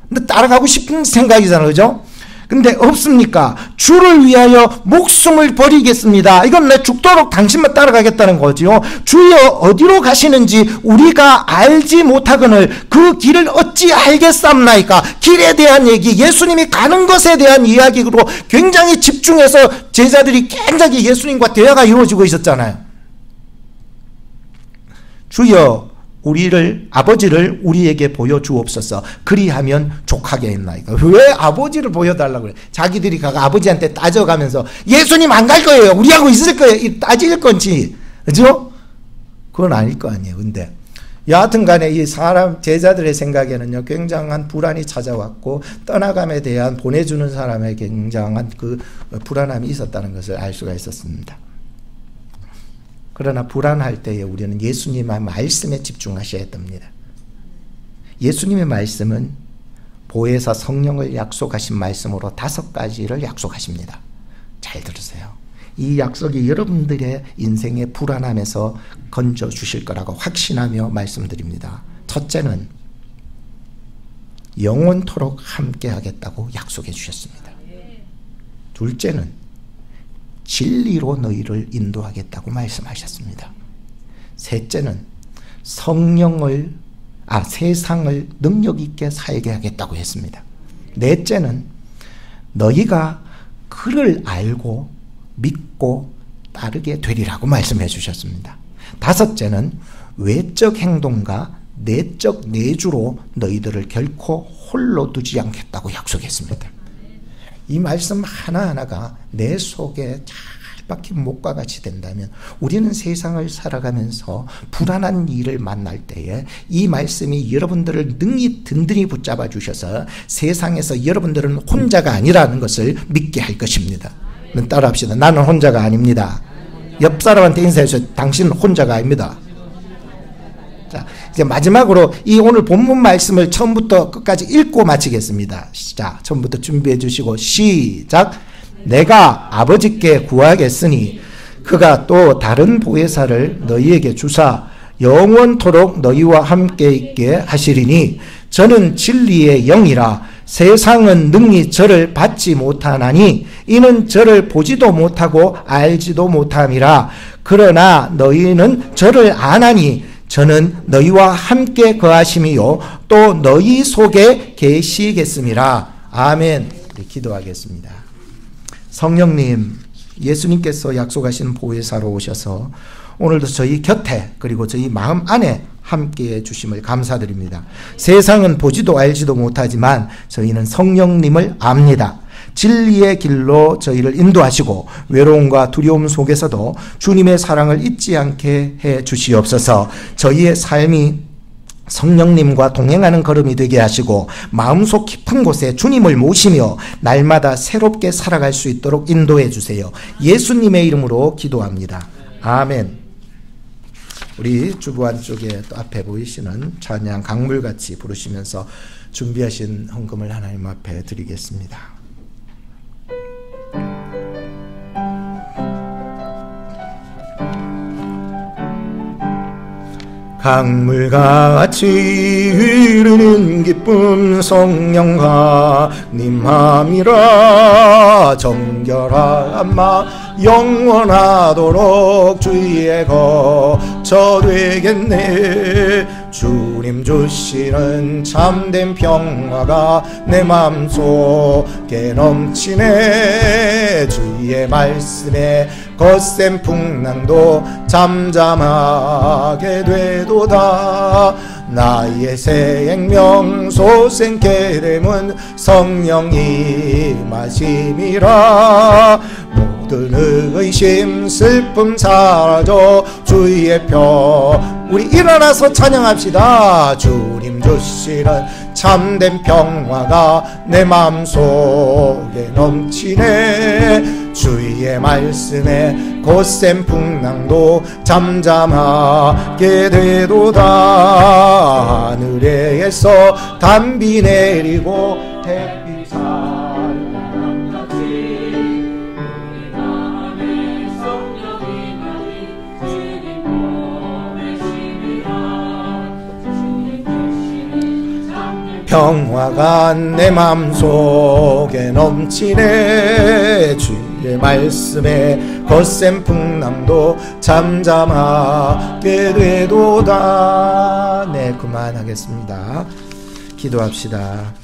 근데 따라가고 싶은 생각이잖아요. 그죠? 근데 없습니까? 주를 위하여 목숨을 버리겠습니다. 이건 내 죽도록 당신만 따라가겠다는 거지요. 주여 어디로 가시는지 우리가 알지 못하거늘 그 길을 어찌 알겠사옵나이까. 길에 대한 얘기, 예수님이 가는 것에 대한 이야기로 굉장히 집중해서 제자들이 굉장히 예수님과 대화가 이루어지고 있었잖아요. 주여 아버지를 우리에게 보여주옵소서. 그리하면 족하게 했나이까. 왜 아버지를 보여달라고 그래? 자기들이 아버지한테 따져가면서 예수님 안 갈 거예요, 우리하고 있을 거예요, 따질 건지, 그죠? 그건 아닐 거 아니에요. 근데 여하튼 간에 이 사람 제자들의 생각에는요, 굉장한 불안이 찾아왔고 떠나감에 대한 보내주는 사람의 굉장한 그 불안함이 있었다는 것을 알 수가 있었습니다. 그러나 불안할 때에 우리는 예수님의 말씀에 집중하셔야 됩니다. 예수님의 말씀은 보혜사 성령을 약속하신 말씀으로 5가지를 약속하십니다. 잘 들으세요. 이 약속이 여러분들의 인생의 불안함에서 건져주실 거라고 확신하며 말씀드립니다. 첫째는 영원토록 함께 하겠다고 약속해 주셨습니다. 둘째는 진리로 너희를 인도하겠다고 말씀하셨습니다. 셋째는 세상을 능력 있게 살게 하겠다고 했습니다. 넷째는 너희가 그를 알고 믿고 따르게 되리라고 말씀해 주셨습니다. 다섯째는 외적 행동과 내적 내주로 너희들을 결코 홀로 두지 않겠다고 약속했습니다. 이 말씀 하나하나가 내 속에 잘 박힌 목과 같이 된다면 우리는 세상을 살아가면서 불안한 일을 만날 때에 이 말씀이 여러분들을 능히 든든히 붙잡아 주셔서 세상에서 여러분들은 혼자가 아니라는 것을 믿게 할 것입니다. 따라합시다. 나는 혼자가 아닙니다. 옆 사람한테 인사해서 당신은 혼자가 아닙니다. 자, 이제 마지막으로 이 오늘 본문 말씀을 처음부터 끝까지 읽고 마치겠습니다. 자, 처음부터 준비해 주시고 시작. 내가 아버지께 구하겠으니 그가 또 다른 보혜사를 너희에게 주사 영원토록 너희와 함께 있게 하시리니 저는 진리의 영이라 세상은 능히 저를 받지 못하나니 이는 저를 보지도 못하고 알지도 못함이라. 그러나 너희는 저를 아나니 저는 너희와 함께 거하심이요 또 너희 속에 계시겠음이라. 아멘. 기도하겠습니다. 성령님, 예수님께서 약속하신 보혜사로 오셔서 오늘도 저희 곁에 그리고 저희 마음 안에 함께해 주심을 감사드립니다. 세상은 보지도 알지도 못하지만 저희는 성령님을 압니다. 진리의 길로 저희를 인도하시고 외로움과 두려움 속에서도 주님의 사랑을 잊지 않게 해 주시옵소서. 저희의 삶이 성령님과 동행하는 걸음이 되게 하시고 마음속 깊은 곳에 주님을 모시며 날마다 새롭게 살아갈 수 있도록 인도해 주세요. 예수님의 이름으로 기도합니다. 아멘. 우리 주부 안쪽에 또 앞에 보이시는 찬양 강물같이 부르시면서 준비하신 헌금을 하나님 앞에 드리겠습니다. 강물같이 흐르는 기쁨 성령과 님함이라. 정결한 마 영원하도록 주의 거처 되겠네. 주님 주시는 참된 평화가 내 맘속에 넘치네. 주의 말씀에 거센 풍랑도 잠잠하게 되도다. 나의 생명 솟생케 됨은 성령이 마심이라. 모든 의심 슬픔 사라져 주의 편. 우리 일어나서 찬양합시다. 주님 주시는 참된 평화가 내 마음속에 넘치네. 주의 말씀에 거센 풍랑도 잠잠하게 되도다. 하늘에서 단비 내리고 햇빛 사랑같이 우리 안에 성령이 나니 주님 보내심이라. 주님 계시는 참된 평화가 내 맘속에 넘치네. 주의 말씀에 거센 풍랑도 잠잠하게 되도다. 네, 그만하겠습니다. 기도합시다.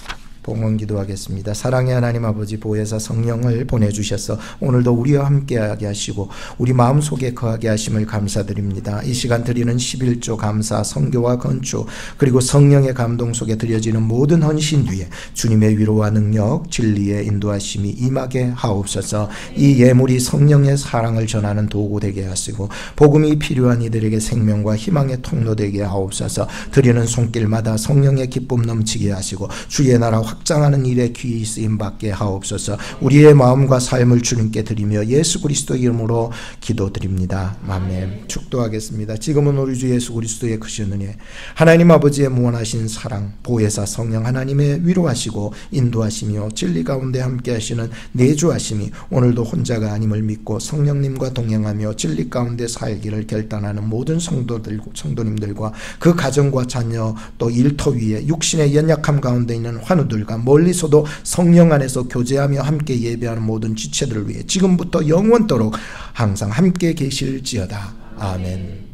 봉헌 기도하겠습니다. 사랑의 하나님 아버지, 보혜사 성령을 보내주셔서 오늘도 우리와 함께하게 하시고 우리 마음속에 거하게 하심을 감사드립니다. 이 시간 드리는 11조 감사, 선교와 건축, 그리고 성령의 감동 속에 드려지는 모든 헌신 뒤에 주님의 위로와 능력, 진리의 인도하심이 임하게 하옵소서. 이 예물이 성령의 사랑을 전하는 도구 되게 하시고 복음이 필요한 이들에게 생명과 희망의 통로 되게 하옵소서. 드리는 손길마다 성령의 기쁨 넘치게 하시고 주의 나라 확장하는 일에 귀히 쓰임받게 하옵소서. 우리의 마음과 삶을 주님께 드리며 예수 그리스도 이름으로 기도드립니다. 아멘. 축도하겠습니다. 지금은 우리 주 예수 그리스도의 크신 은혜, 하나님 아버지의 무한하신 사랑, 보혜사 성령 하나님의 위로하시고 인도하시며 진리 가운데 함께 하시는 내주하심이 오늘도 혼자가 아님을 믿고 성령님과 동행하며 진리 가운데 살기를 결단하는 모든 성도님들과 그 가정과 자녀 또 일터 위에 육신의 연약함 가운데 있는 환우들, 멀리서도 성령 안에서 교제하며 함께 예배하는 모든 지체들을 위해 지금부터 영원토록 항상 함께 계실지어다. 아멘.